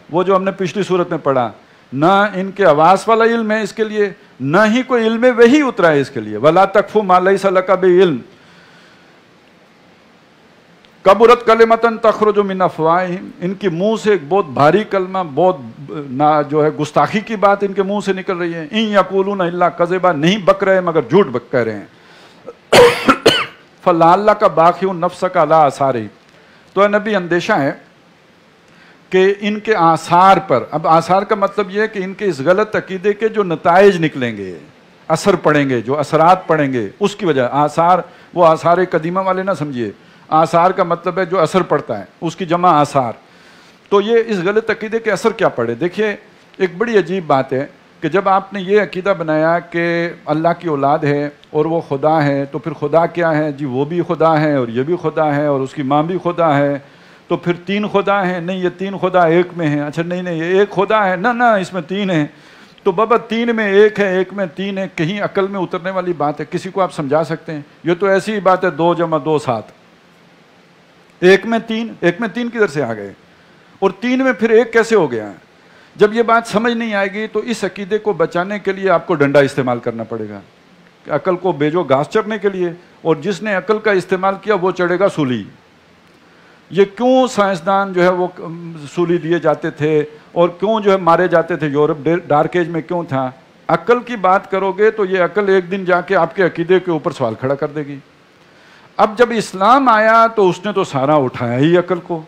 Speaker 1: وہ جو ہم نے پچھلی صورت میں پڑھا، نہ ان کے آواز والا علم ہے اس کے لیے، نہ ہی کوئی علم وحی اترا ہے اس کے لیے. ولا تقف ما لیس لک بہ علم کبرت کلمۃ تخرج من افواہہم، ان کے منہ سے ایک بہت بھاری کلمہ، بہت جو ہے گستاخی کی بات ان کے منہ سے نکل رہی ہے. ان یقولون الا کذبا، نہیں بک رہے مگر جھوٹ بک کہہ رہے ہیں. فلعلک باخع نفسک علی آثارہم، تو اے نبی اندیشہ ہے کہ ان کے آثار پر، اب آثار کا مطلب یہ ہے کہ ان کے اس غلط عقیدے کے جو نتائج نکلیں گے، اثر پڑیں گے، جو اثرات پڑیں گے اس کی وجہ. آثار وہ آثار قدیمہ والے نہ سمجھیے، آثار کا مطلب ہے جو اثر پڑتا ہے، اس کی جمع آثار. تو یہ اس غلط عقیدے کے اثر کیا پڑے. دیکھیے ایک بڑی عجیب بات ہے کہ جب آپ نے یہ عقیدہ بنایا کہ اللہ کی اولاد ہے اور وہ خدا ہے، تو پھر خدا کیا ہے؟ جی وہ بھی خدا ہے اور یہ بھی خدا ہے اور اس کی ماں بھی خدا ہے، تو پھر تین خدا ہیں. نہیں، یہ تین خدا ایک میں ہیں. اچھا نہیں یہ ایک خدا ہے، نہ اس میں تین ہیں. تو بابا تین میں ایک ہے، ایک میں تین ہے، کہیں عقل میں اترنے والی بات ہے؟ کسی کو آپ سمجھا سکتے ہیں؟ یہ تو ایسی ہی بات ہے 2 + 2 = 7. ایک میں تین کدھر سے آ گئے؟ اور تین میں پھر ایک کیسے ہو گیا؟ جب یہ بات سمجھ نہیں آئے گی تو اس عقیدے کو بچانے کے لیے آپ کو ڈنڈا استعمال کرنا پڑے گا، عقل کو بیجو گھاس چرنے کے لیے. اور جس نے عقل کا استعمال کیا وہ چڑھے گا سولی. یہ کیوں سائنسدان جو ہے وہ سولی دیے جاتے تھے اور کیوں جو ہے مارے جاتے تھے؟ یورپ ڈارک ایج میں کیوں تھا؟ عقل کی بات کرو گے تو یہ عقل ایک دن جا کے آپ کے عقیدے کے اوپر سوال کھڑا کر دے گی. اب جب اسلام آیا تو اس نے تو سارا اٹھایا ہی عقل کو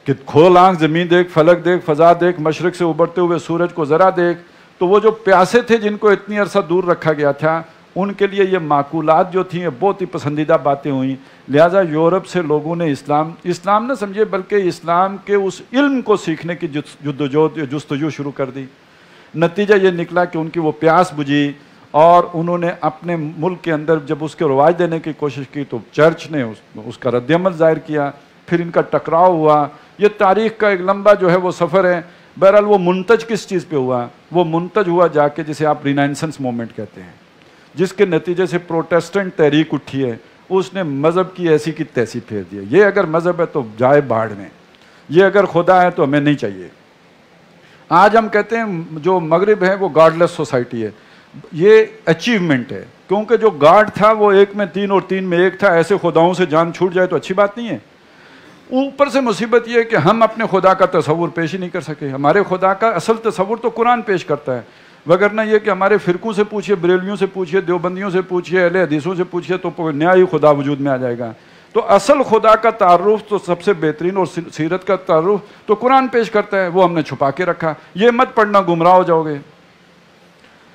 Speaker 1: کہ کھول آنکھ، زمین دیکھ، فلک دیکھ، فضا دیکھ، مشرق سے ابھرتے ہوئے سورج کو ذرا دیکھ. تو وہ جو پیاسے تھے جن کو اتنی عرصہ دور رکھا گیا تھا، ان کے لیے یہ معقولات جو تھیں بہت ہی پسندیدہ باتیں ہوئیں. لہٰذا یورپ سے لوگوں نے اسلام نہ سمجھے بلکہ اسلام کے اس علم کو سیکھنے کی جستجو شروع کر دی. نتیجہ یہ نکلا کہ ان کی وہ پیاس بجھی اور انہوں نے اپنے ملک کے اندر جب اس کے رواج دینے کی کوشش کی تو چرچ نے اس کا رد عمل ظاہر کیا. پھر ان کا ٹکراؤ ہوا. یہ تاریخ کا ایک لمبا جو ہے وہ سفر ہے. بہرحال وہ منتج کس چیز پہ ہوا؟ وہ منتج ہوا جا کے جسے آپ رینائنسنس موومنٹ کہتے ہیں، جس کے نتیجے سے پروٹیسٹنٹ تحریک اٹھی ہے. اس نے مذہب کی ایسی کی تیسی پھیر دی ہے. یہ اگر مذہب ہے تو جائے باڑ میں، یہ اگر خدا ہے تو ہمیں نہیں چاہیے. آج ہم کہتے ہیں جو مغرب ہے وہ گاڈ لیس سوسائٹی ہے. یہ اچیومنٹ ہے، کیونکہ جو گاڈ تھا وہ ایک میں تین اور تین میں ایک تھا. ایسے خداؤں سے جان چھوٹ جائے تو اچھی بات نہیں ہے. اوپر سے مصیبت یہ ہے کہ ہم اپنے خدا کا تصور پیش ہی نہیں کر سکے. ہمارے خدا کا اصل تصور تو قرآن پیش کرتا ہے، وگرنہ یہ کہ ہمارے فرقوں سے پوچھئے، بریلویوں سے پوچھئے، دیوبندیوں سے پوچھئے، اہل حدیثوں سے پوچھئے تو نیا ہی خدا وجود میں آ جائے گا. تو اصل خدا کا تعارف تو سب سے بہترین اور سیرت کا تعارف تو قرآن پیش کرتا ہے، وہ ہم نے چھپا کے رکھا. یہ مت پڑھنا، گمراہ ہو جاؤ گے.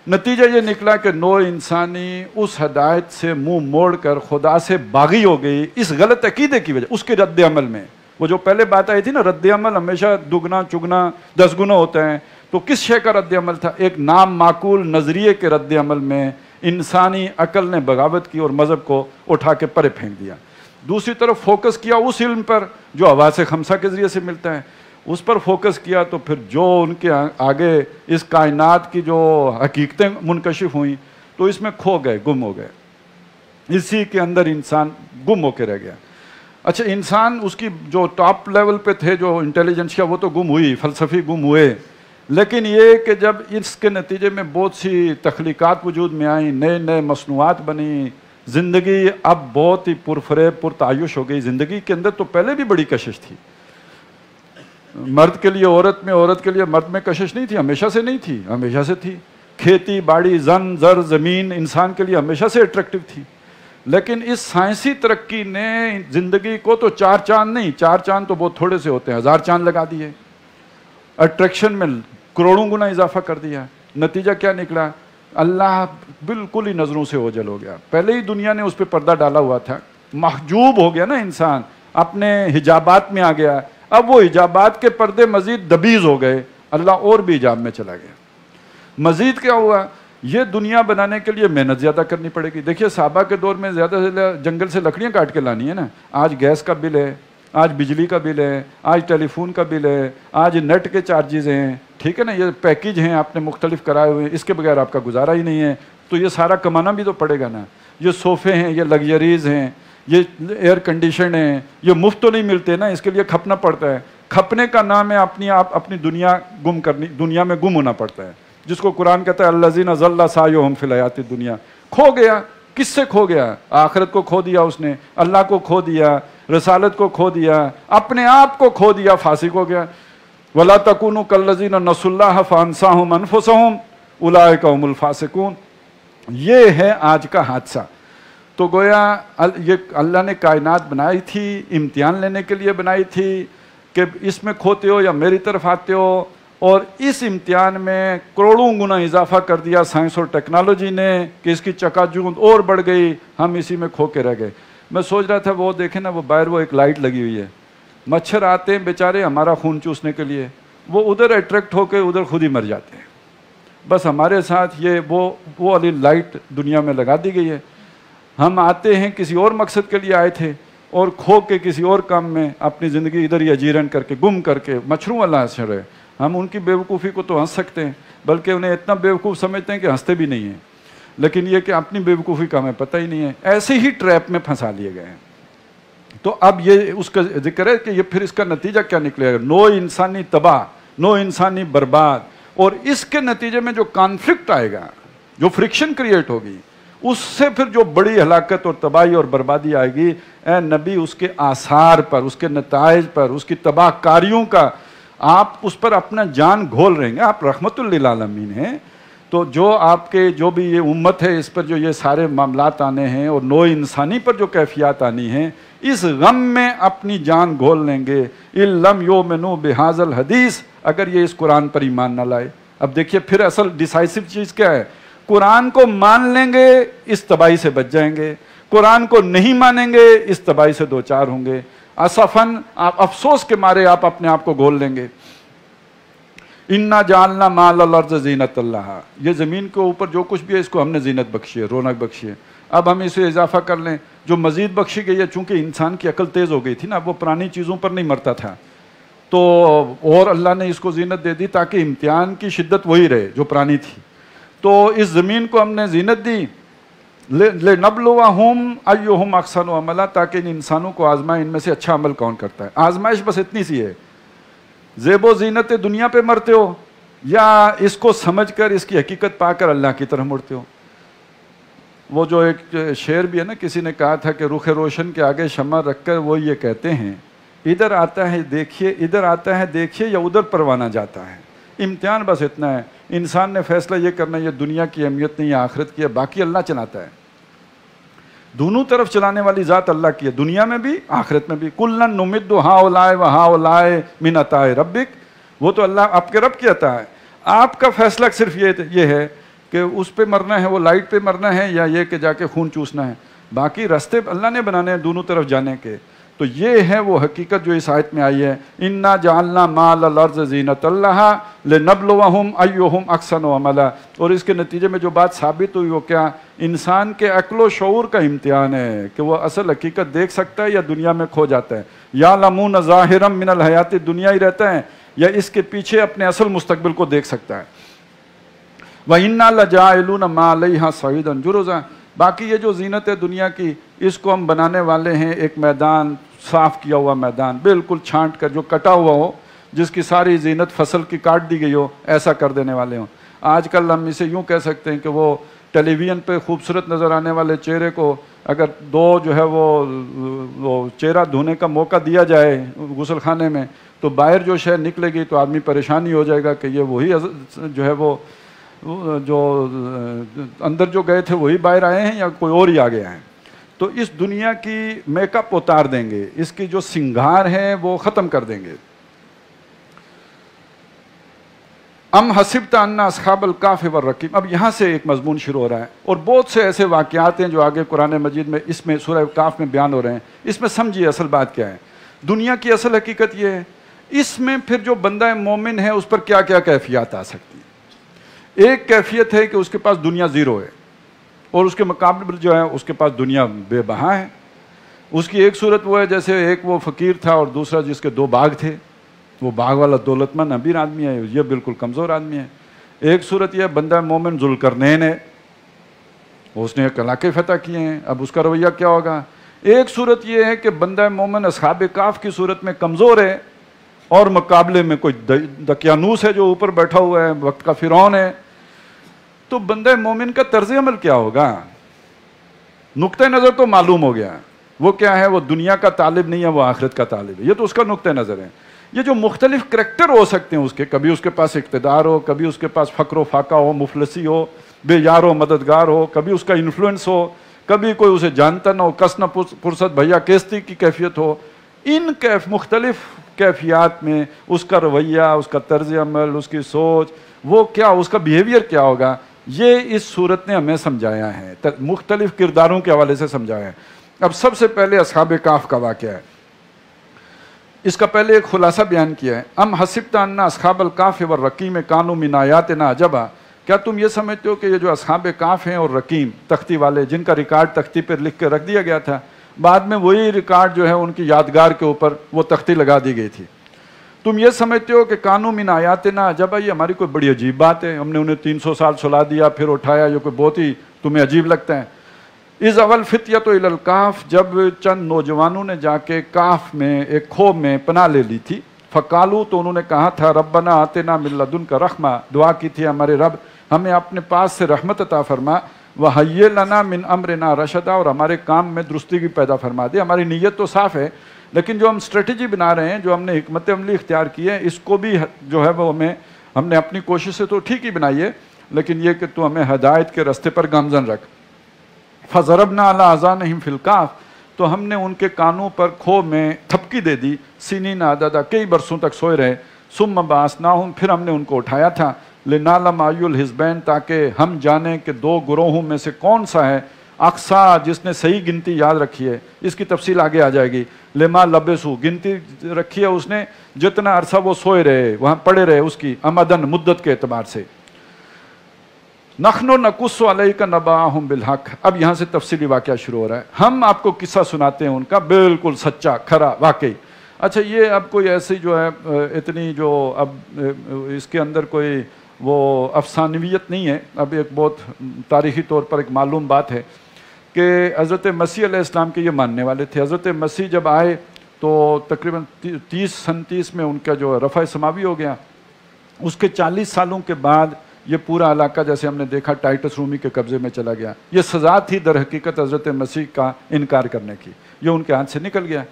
Speaker 1: نتیجہ یہ نکلا کہ نوع انسانی اس ہدایت سے منہ موڑ کر خدا سے باغی ہو گئی اس غلط عقیدے کی وجہ، اس کے رد عمل میں. وہ جو پہلے بات آئی تھی نا، رد عمل ہمیشہ دگنا چگنا 10 گنا ہوتا ہے. تو کس شے کا رد عمل تھا؟ ایک نام معقول نظریے کے رد عمل میں انسانی عقل نے بغاوت کی اور مذہب کو اٹھا کے پرے پھینک دیا. دوسری طرف فوکس کیا اس علم پر جو حواس خمسہ کے ذریعے سے ملتا ہے، اس پر فوکس کیا. تو پھر جو ان کے آگے اس کائنات کی جو حقیقتیں منکشف ہوئیں تو اس میں کھو گئے، گم ہو گئے. اسی کے اندر انسان گم ہو کے رہ گیا. اچھا، انسان اس کی جو ٹاپ لیول پہ تھے جو انٹیلیجنس کا، وہ تو گم ہوئی، فلسفی گم ہوئے. لیکن یہ کہ جب اس کے نتیجے میں بہت سی تخلیقات وجود میں آئیں، نئے نئے مصنوعات بنی، زندگی اب بہت ہی پرفریب پرتعیش ہو گئی. زندگی کے اندر تو پہلے بھی بڑی کشش تھی. مرد کے لیے عورت میں، عورت کے لیے مرد میں کشش نہیں تھی، ہمیشہ سے نہیں تھی، ہمیشہ سے تھی. کھیتی باڑی، زن زر زمین انسان کے لیے ہمیشہ سے اٹریکٹیو تھی. لیکن اس سائنسی ترقی نے زندگی کو تو 4 چاند نہیں، 4 چاند تو بہت تھوڑے سے ہوتے ہیں، 1000 چاند لگا دیے، اٹریکشن میں کروڑوں گنا اضافہ کر دیا۔ نتیجہ کیا نکلا؟ اللہ بالکل ہی نظروں سے اوجھل ہو گیا۔ پہلے ہی دنیا نے اس پہ پردہ ڈالا ہوا تھا، محجوب ہو گیا نا انسان، اپنے حجابات میں آ گیا۔ اب وہ حجابات کے پردے مزید دبیز ہو گئے، اللہ اور بھی حجاب میں چلا گیا۔ مزید کیا ہوا؟ یہ دنیا بنانے کے لیے محنت زیادہ کرنی پڑے گی۔ دیکھیے صحابہ کے دور میں زیادہ سے زیادہ جنگل سے لکڑیاں کاٹ کے لانی ہے نا، آج گیس کا بل ہے، آج بجلی کا بل ہے، آج ٹیلی فون کا بل ہے، آج نیٹ کے چارجز ہیں، ٹھیک ہے نا، یہ پیکیج ہیں آپ نے مختلف کرائے ہوئے ہیں، اس کے بغیر آپ کا گزارا ہی نہیں ہے، تو یہ سارا کمانا بھی تو پڑے گا نا۔ یہ صوفے ہیں، یہ لگژریز ہیں، یہ ایئر کنڈیشن ہیں، یہ مفت تو نہیں ملتے نا، اس کے لیے کھپنا پڑتا ہے۔ کھپنے کا نام ہے اپنی دنیا گم کرنی، دنیا میں گم ہونا پڑتا ہے، جس کو قرآن کہتا ہے الذین ضل سعیہم فی الحیاۃ الدنیا۔ کھو گیا، کس سے کھو گیا؟ آخرت کو کھو دیا اس نے، اللہ کو کھو دیا، رسالت کو کھو دیا، اپنے آپ کو کھو دیا، فاسق ہو گیا۔ وَلَا تَكُونُوا كَالَّذِينَ نَسُوا اللَّهَ فَأَنسَاهُمْ أَنفُسَهُمْ أُولَٰئِكَ هُمُ الْفَاسِقُونَ۔ یہ ہے آج کا حادثہ۔ تو گویا یہ اللہ نے کائنات بنائی تھی، امتحان لینے کے لیے بنائی تھی کہ اس میں کھوتے ہو یا میری طرف آتے ہو، اور اس امتحان میں کروڑوں گنا اضافہ کر دیا سائنس اور ٹیکنالوجی نے کہ اس کی چکا جوند اور بڑھ گئی، ہم اسی میں کھو کے رہ گئے۔ میں سوچ رہا تھا وہ دیکھیں نا، وہ باہر وہ ایک لائٹ لگی ہوئی ہے، مچھر آتے ہیں بیچارے ہمارا خون چوسنے کے لیے، وہ ادھر اٹریکٹ ہو کے ادھر خود ہی مر جاتے ہیں۔ بس ہمارے ساتھ یہ وہ والی لائٹ دنیا میں لگا دی گئی ہے۔ ہم آتے ہیں کسی اور مقصد کے لیے آئے تھے، اور کھو کے کسی اور کام میں اپنی زندگی ادھر ہی اجیرن کر کے گم کر کے مچھروں والا اثر ہے۔ ہم ان کی بیوقوفی کو تو ہنس سکتے ہیں، بلکہ انہیں اتنا بیوقوف سمجھتے ہیں کہ ہنستے بھی نہیں ہیں، لیکن یہ کہ اپنی بیوقوفی کا ہمیں پتہ ہی نہیں ہے، ایسے ہی ٹریپ میں پھنسا لیے گئے ہیں۔ تو اب یہ اس کا ذکر ہے کہ یہ پھر اس کا نتیجہ کیا نکلے گا؟ نو انسانی تباہ، نو انسانی برباد، اور اس کے نتیجے میں جو کانفلکٹ آئے گا، جو فرکشن کریٹ ہوگی، اس سے پھر جو بڑی ہلاکت اور تباہی اور بربادی آئے گی، اے نبی اس کے آثار پر، اس کے نتائج پر، اس کی تباہ کاریوں کا آپ اس پر اپنا جان گھول رہیں گے۔ آپ رحمت للعالمین ہیں، تو جو آپ کے جو بھی یہ امت ہے اس پر جو یہ سارے معاملات آنے ہیں اور نو انسانی پر جو کیفیات آنی ہیں، اس غم میں اپنی جان گھول لیں گے۔ اِن لَمْ يُؤْمِنُوا بِهَٰذَا الْحَدِيثِ، اگر یہ اس قرآن پر ایمان نہ لائے۔ اب دیکھیے پھر اصل ڈیسائسو چیز کیا ہے؟ قرآن کو مان لیں گے اس تباہی سے بچ جائیں گے، قرآن کو نہیں مانیں گے اس تباہی سے دو چار ہوں گے۔ اسفاً، آپ افسوس کے مارے آپ اپنے آپ کو گھول لیں گے۔ اِنَّا جَعَلْنَا مَا عَلَى الْأَرْضِ زِینَةً لَهَا، یہ زمین کے اوپر جو کچھ بھی ہے اس کو ہم نے زینت بخشی ہے، رونق بخشی ہے۔ اب ہم اسے اضافہ کر لیں، جو مزید بخشی گئی ہے، چونکہ انسان کی عقل تیز ہو گئی تھی نا، وہ پرانی چیزوں پر نہیں مرتا تھا، تو اور اللہ نے اس کو زینت دے دی تاکہ امتحان کی شدت وہی رہے جو پرانی تھی۔ تو اس زمین کو ہم نے زینت دی، لِنَبْلُوَهُمْ أَيُّهُمْ أَحْسَنُ عَمَلًا، تاکہ ان انسانوں کو آزمائے ان میں سے اچھا عمل کون کرتا ہے۔ آزمائش بس اتنی سی ہے، زیب و زینت دنیا پہ مرتے ہو یا اس کو سمجھ کر اس کی حقیقت پا کر اللہ کی طرف مڑتے ہو۔ وہ جو ایک شعر بھی ہے نا، کسی نے کہا تھا کہ رخ روشن کے آگے شمع رکھ کر وہ یہ کہتے ہیں، ادھر آتا ہے دیکھیے، ادھر آتا ہے دیکھیے، یا ادھر پروانہ جاتا ہے۔ امتحان بس اتنا ہے، انسان نے فیصلہ یہ کرنا ہے، یہ دنیا کی اہمیت نہیں ہے، آخرت کی ہے، باقی اللہ چلاتا ہے۔ دونوں طرف چلانے والی ذات اللہ کی ہے، دنیا میں بھی آخرت میں بھی۔ کُلًّا نُمِدُّ ہَٰؤُلَاءِ وَہَٰؤُلَاءِ مِنْ عَطَاءِ رَبِّكَ، وہ تو اللہ آپ کے رب کی عطا ہے۔ آپ کا فیصلہ صرف یہ ہے کہ اس پہ مرنا ہے، وہ لائٹ پہ مرنا ہے، یا یہ کہ جا کے خون چوسنا ہے۔ باقی راستے اللہ نے بنانے ہیں دونوں طرف جانے کے۔ تو یہ ہے وہ حقیقت جو اس آیت میں آئی ہے، اِنَّا جَعَلْنَا مَا عَلَى الْأَرْضِ زِینَةً لَهَا لِنَبْلُوَهُمْ أَيُّهُمْ أَحْسَنُ عَمَلًا۔ اور اس کے نتیجے میں جو بات ثابت ہوئی وہ کیا؟ انسان کے عقل و شعور کا امتحان ہے کہ وہ اصل حقیقت دیکھ سکتا ہے یا دنیا میں کھو جاتا ہے، یَعْلَمُونَ ظَاہِرًا مِنَ الْحَیَاةِ الدُّنْیَا ہی رہتا ہے، یا اس کے پیچھے اپنے اصل مستقبل کو دیکھ سکتا ہے۔ وَإِنَّا لَجَاعِلُونَ مَا عَلَيْهَا صَعِيدًا جُرُزًا۔ باقی یہ جو زینت ہے دنیا کی، اس کو ہم بنانے والے ہیں ایک میدان، صاف کیا ہوا میدان، بالکل چھانٹ کر، جو کٹا ہوا ہو، جس کی ساری زینت فصل کی کاٹ دی گئی ہو، ایسا کر دینے والے ہوں۔ آج کل ہم اسے یوں کہہ سکتے ہیں کہ وہ ٹیلی ویژن پہ خوبصورت نظر آنے والے چہرے کو اگر دو جو ہے وہ چہرہ دھونے کا موقع دیا جائے غسل خانے میں، تو باہر جو شے نکلے گی تو آدمی پریشانی ہو جائے گا کہ یہ وہی جو ہے وہ جو اندر جو گئے تھے وہی باہر آئے ہیں یا کوئی اور ہی آ گیا ہے۔ تو اس دنیا کی میک اپ اتار دیں گے، اس کی جو سنگار ہے وہ ختم کر دیں گے۔ ام حسبت ان اصحاب الکہف والرقیم، اب یہاں سے ایک مضمون شروع ہو رہا ہے، اور بہت سے ایسے واقعات ہیں جو آگے قرآن مجید میں اس میں سورہ کہف میں بیان ہو رہے ہیں۔ اس میں سمجھیے اصل بات کیا ہے، دنیا کی اصل حقیقت یہ ہے، اس میں پھر جو بندہ مومن ہے اس پر کیا کیا کیفیات آ سکتی ہیں۔ ایک کیفیت ہے کہ اس کے پاس دنیا زیرو ہے، اور اس کے مقابل جو ہے اس کے پاس دنیا بے بہا ہے۔ اس کی ایک صورت وہ ہے جیسے ایک وہ فقیر تھا اور دوسرا جس کے 2 باغ تھے، وہ باغ والا دولت مند امیر آدمی ہے، یہ بالکل کمزور آدمی ہے۔ ایک صورت یہ بندہ مومن ذوالقرنین ہے، اس نے ایک علاقے فتح کیے ہیں، اب اس کا رویہ کیا ہوگا۔ ایک صورت یہ ہے کہ بندہ مومن اصحاب کہف کی صورت میں کمزور ہے، اور مقابلے میں کوئی دقیانوس ہے جو اوپر بیٹھا ہوا ہے، وقت کا فرعون ہے۔ تو بندہ مومن کا طرز عمل کیا ہوگا؟ نقطہ نظر تو معلوم ہو گیا، وہ کیا ہے، وہ دنیا کا طالب نہیں ہے، وہ آخرت کا طالب ہے، یہ تو اس کا نقطہ نظر ہے۔ یہ جو مختلف کریکٹر ہو سکتے ہیں اس کے، کبھی اس کے پاس اقتدار ہو، کبھی اس کے پاس فقر و فاقہ ہو، مفلسی ہو، بے یار و مددگار ہو، کبھی اس کا انفلوئنس ہو، کبھی کوئی اسے جانتا نہ ہو، کس نہ فرصت بھیا کیستی کی کیفیت ہو۔ ان مختلف کیفیات میں اس کا رویہ، اس کا طرز عمل، اس کی سوچ، وہ کیا، اس کا بیہیویئر کیا ہوگا، یہ اس صورت نے ہمیں سمجھایا ہے، مختلف کرداروں کے حوالے سے سمجھایا ہے۔ اب سب سے پہلے اصحاب کہف کا واقعہ ہے، اس کا پہلے ایک خلاصہ بیان کیا ہے۔ ام حسبت ان اصحاب الکہف والرقیم کانوا من آیاتنا عجبا، کیا تم یہ سمجھتے ہو کہ یہ جو اصحاب کہف ہیں اور رقیم تختی والے، جن کا ریکارڈ تختی پر لکھ کے رکھ دیا گیا تھا، بعد میں وہی ریکارڈ جو ہے ان کی یادگار کے اوپر وہ تختی لگا دی گئی تھی، تم یہ سمجھتے ہو کہ کانوا من آیاتنا عجبا، یہ ہماری کوئی بڑی عجیب بات ہے، ہم نے انہیں 300 سال سلا دیا پھر اٹھایا، یہ کوئی بہت ہی تمہیں عجیب لگتا ہے۔ اذ اول فتیۃ الی الکہف، جب چند نوجوانوں نے جا کے کہف میں ایک کھو میں پناہ لے لی تھی، فقالو، تو انہوں نے کہا تھا، ربنا آتنا من لدنک رحمہ، دعا کی تھی ہمارے رب ہمیں اپنے پاس سے رحمت عطا فرما، وہیئ لنا من امرنا رشدا، اور ہمارے کام میں درستگی پیدا فرما دے۔ ہماری نیت تو صاف ہے، لیکن جو ہم اسٹریٹجی بنا رہے ہیں، جو ہم نے حکمت عملی اختیار کی ہے، اس کو بھی جو ہے وہ ہم نے اپنی کوشش سے تو ٹھیک ہی بنائی ہے، لیکن یہ کہ تو ہمیں ہدایت کے راستے پر گامزن رکھ۔ فضربنا علی اذانہم فی الکہف، تو ہم نے ان کے کانوں پر کھو میں تھپکی دے دی، سنین عددا، کئی برسوں تک سوئے رہے، ثم بعثناہم، پھر ہم نے ان کو اٹھایا تھا، لنعلم ای الحزبین، تاکہ ہم جانیں کہ 2 گروہوں میں سے کون سا ہے اقصا، جس نے صحیح گنتی یاد رکھی ہے، اس کی تفصیل آگے آ جائے گی۔ لما لبسو، گنتی رکھی ہے اس نے جتنا عرصہ وہ سوئے رہے، وہاں پڑے رہے، اس کی امدن، مدت کے اعتبار سے۔ نحن نقص علیک نبأہم بالحق، اب یہاں سے تفصیلی واقعہ شروع ہو رہا ہے، ہم آپ کو قصہ سناتے ہیں ان کا بالکل سچا کھرا واقعی۔ اچھا، یہ اب کوئی ایسی جو ہے اتنی جو اب اس کے اندر کوئی وہ افسانویت نہیں ہے، اب ایک بہت تاریخی طور پر ایک معلوم بات ہے کہ حضرت مسیح علیہ السلام کے یہ ماننے والے تھے۔ حضرت مسیح جب آئے تو تقریباً 30-37 میں ان کا جو رفع سماوی ہو گیا، اس کے 40 سالوں کے بعد یہ پورا علاقہ جیسے ہم نے دیکھا ٹائٹس رومی کے قبضے میں چلا گیا۔ یہ سزا تھی در حقیقت حضرت مسیح کا انکار کرنے کی، یہ ان کے ہاتھ سے نکل گیا۔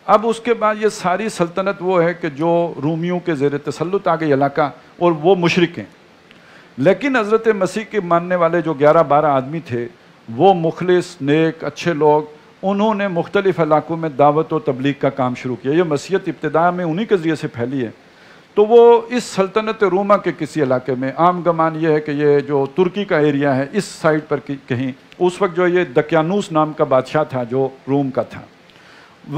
Speaker 1: اب اس کے بعد یہ ساری سلطنت وہ ہے کہ جو رومیوں کے زیر تسلط آ گئی علاقہ، اور وہ مشرک ہیں، لیکن حضرت مسیح کے ماننے والے جو 11-12 آدمی تھے، وہ مخلص، نیک، اچھے لوگ، انہوں نے مختلف علاقوں میں دعوت و تبلیغ کا کام شروع کیا۔ یہ مسیحیت ابتداء میں انہی کے ذریعے سے پھیلی ہے۔ تو وہ اس سلطنت روما کے کسی علاقے میں، عام گمان یہ ہے کہ یہ جو ترکی کا ایریا ہے اس سائڈ پر کہیں، اس وقت جو یہ دقیانوس نام کا بادشاہ تھا جو روم کا تھا،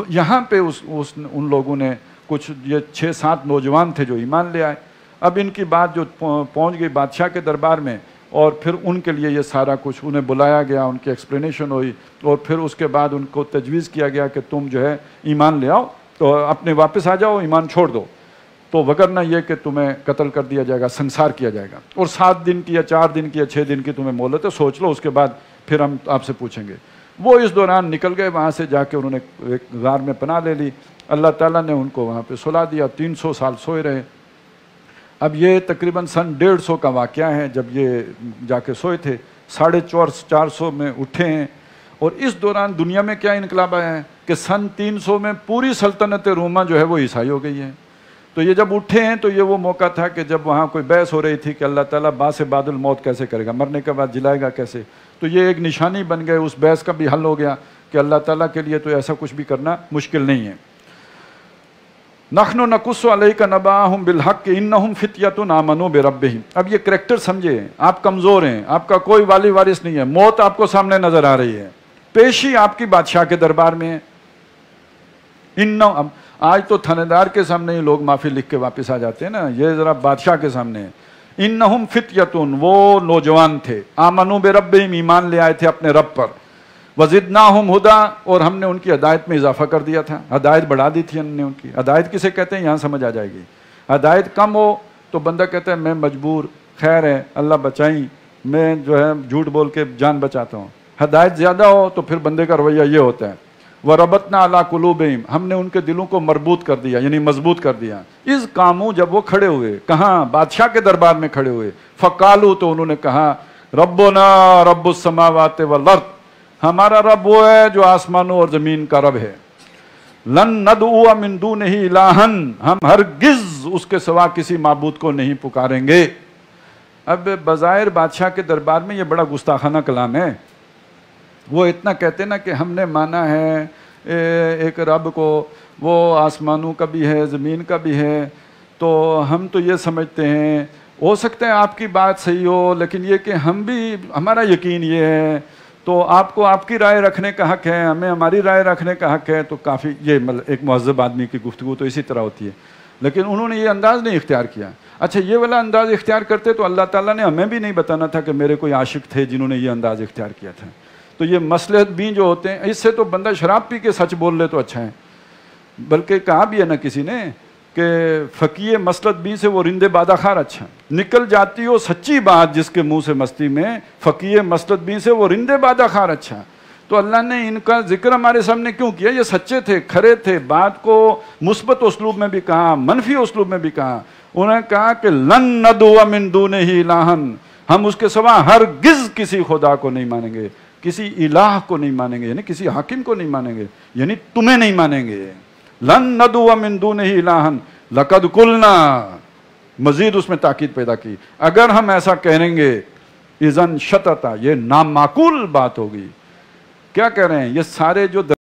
Speaker 1: یہاں پہ ان لوگوں نے کچھ یہ 6-7 نوجوان تھے جو ایمان لے آئے۔ اب ان کی بات جو پہنچ گئی بادشاہ کے دربار میں، اور پھر ان کے لیے یہ سارا کچھ انہیں بلایا گیا، ان کی ایکسپلینیشن ہوئی، اور پھر اس کے بعد ان کو تجویز کیا گیا کہ تم جو ہے ایمان لے آؤ، تو اپنے واپس آ جاؤ، ایمان چھوڑ دو، تو وگرنہ یہ کہ تمہیں قتل کر دیا جائے گا، سنسار کیا جائے گا، اور 7 دن کی یا 4 دن کی یا 6 دن کی تمہیں مہلت ہے، سوچ لو، اس کے بعد پھر ہم آپ سے پوچھیں گے۔ وہ اس دوران نکل گئے، وہاں سے جا کے انہوں نے ایک غار میں پناہ لے لی، اللہ تعالیٰ نے ان کو وہاں پہ سلا دیا، 300 سال سوئے رہے۔ اب یہ تقریباً سن 150 کا واقعہ ہے جب یہ جا کے سوئے تھے، 450 میں اٹھے ہیں، اور اس دوران دنیا میں کیا انقلاب آیا ہے کہ سن 300 میں پوری سلطنت روما جو ہے وہ عیسائی ہو گئی ہے۔ تو یہ جب اٹھے ہیں تو یہ وہ موقع تھا کہ جب وہاں کوئی بحث ہو رہی تھی کہ اللہ تعالیٰ بعد سے بعد الموت کیسے کرے گا، مرنے کے بعد جلائے گا کیسے، تو یہ ایک نشانی بن گئے، اس بحث کا بھی حل ہو گیا کہ اللہ تعالیٰ کے لیے تو ایسا کچھ بھی کرنا مشکل نہیں ہے. نحن نقص علیک نبأہم بالحق انہم فتیۃ آمنوا بربہم. اب یہ کریکٹر سمجھے, آپ کمزور ہیں, آپ کا کوئی والی وارث نہیں ہے, موت آپ کو سامنے نظر آ رہی ہے, پیشی آپ کی بادشاہ کے دربار میں ہے. آج تو تھانے دار کے سامنے ہی لوگ معافی لکھ کے واپس آ جاتے ہیں نا, یہ ذرا بادشاہ کے سامنے ہے. انہم فتیۃ, وہ نوجوان تھے, آمنوا بربہم, ایمان لے آئے تھے اپنے رب پر, وزدناہم ہدا, اور ہم نے ان کی ہدایت میں اضافہ کر دیا تھا, ہدایت بڑھا دی تھی ہم نے ان کی. ہدایت کسے کہتے ہیں یہاں سمجھ آ جائے گی. ہدایت کم ہو تو بندہ کہتا ہے میں مجبور, خیر ہے اللہ بچائیں, میں جو ہے جھوٹ بول کے جان بچاتا ہوں. ہدایت زیادہ ہو تو پھر بندے کا رویہ یہ ہوتا ہے, وَرَبَطْنَا عَلَىٰ قُلُوبِهِمْ, ہم نے ان کے دلوں کو مربوط کر دیا, یعنی مضبوط کر دیا. اس کاموں جب وہ کھڑے ہوئے, کہاں, بادشاہ کے دربار میں کھڑے ہوئے, فَقَالُوا, تو انہوں نے کہا, رَبُّنَا رَبُّ السَّمَاوَاتِ وَالْأَرْضِ, ہمارا رب وہ ہے جو آسمانوں اور زمین کا رب ہے. لَن نَدْعُوَ مِن دُونِهِ إِلَٰهًا, ہم ہرگز اس کے سوا کسی معبود کو نہیں پکاریں گے. اب بظاہر بادشاہ کے دربار میں یہ بڑا گستاخانہ کلام ہے. وہ اتنا کہتے نا کہ ہم نے مانا ہے ایک رب کو, وہ آسمانوں کا بھی ہے زمین کا بھی ہے, تو ہم تو یہ سمجھتے ہیں, ہو سکتا ہے آپ کی بات صحیح ہو, لیکن یہ کہ ہم بھی, ہمارا یقین یہ ہے, تو آپ کو آپ کی رائے رکھنے کا حق ہے, ہمیں ہماری رائے رکھنے کا حق ہے. تو کافی یہ ایک مہذب آدمی کی گفتگو تو اسی طرح ہوتی ہے. لیکن انہوں نے یہ انداز نہیں اختیار کیا. اچھا یہ والا انداز اختیار کرتے تو اللہ تعالیٰ نے ہمیں بھی نہیں بتانا تھا کہ میرے کوئی عاشق تھے جنہوں نے یہ انداز اختیار کیا تھا. تو یہ مصلحت بھی جو ہوتے ہیں, اس سے تو بندہ شراب پی کے سچ بول لے تو اچھا ہے. بلکہ کہا بھی ہے نا کسی نے کہ فقیہ مصلحت بھی سے وہ رندے بادہ خار اچھا. نکل جاتی ہو سچی بات جس کے منہ سے مستی میں, فقیہ مصلحت بھی سے وہ رندے بادہ خار اچھا. تو اللہ نے ان کا ذکر ہمارے سامنے کیوں کیا؟ یہ سچے تھے, کھرے تھے, بات کو مثبت اسلوب میں بھی کہا, منفی اسلوب میں بھی کہا. انہوں نے کہا کہ لن ندعو من دونہ الہا, ہم اس کے سوا ہرگز کسی خدا کو نہیں مانیں گے, کسی الہ کو نہیں مانیں گے, یعنی کسی حاکم کو نہیں مانیں گے, یعنی تمہیں نہیں مانیں گے. لن ندعو من دونہ الہا لقد قلنا, مزید اس میں تاکید پیدا کی, اگر ہم ایسا کہیں گے اذن شططا, یہ نامعقول بات ہوگی. کیا کہہ رہے ہیں یہ سارے جو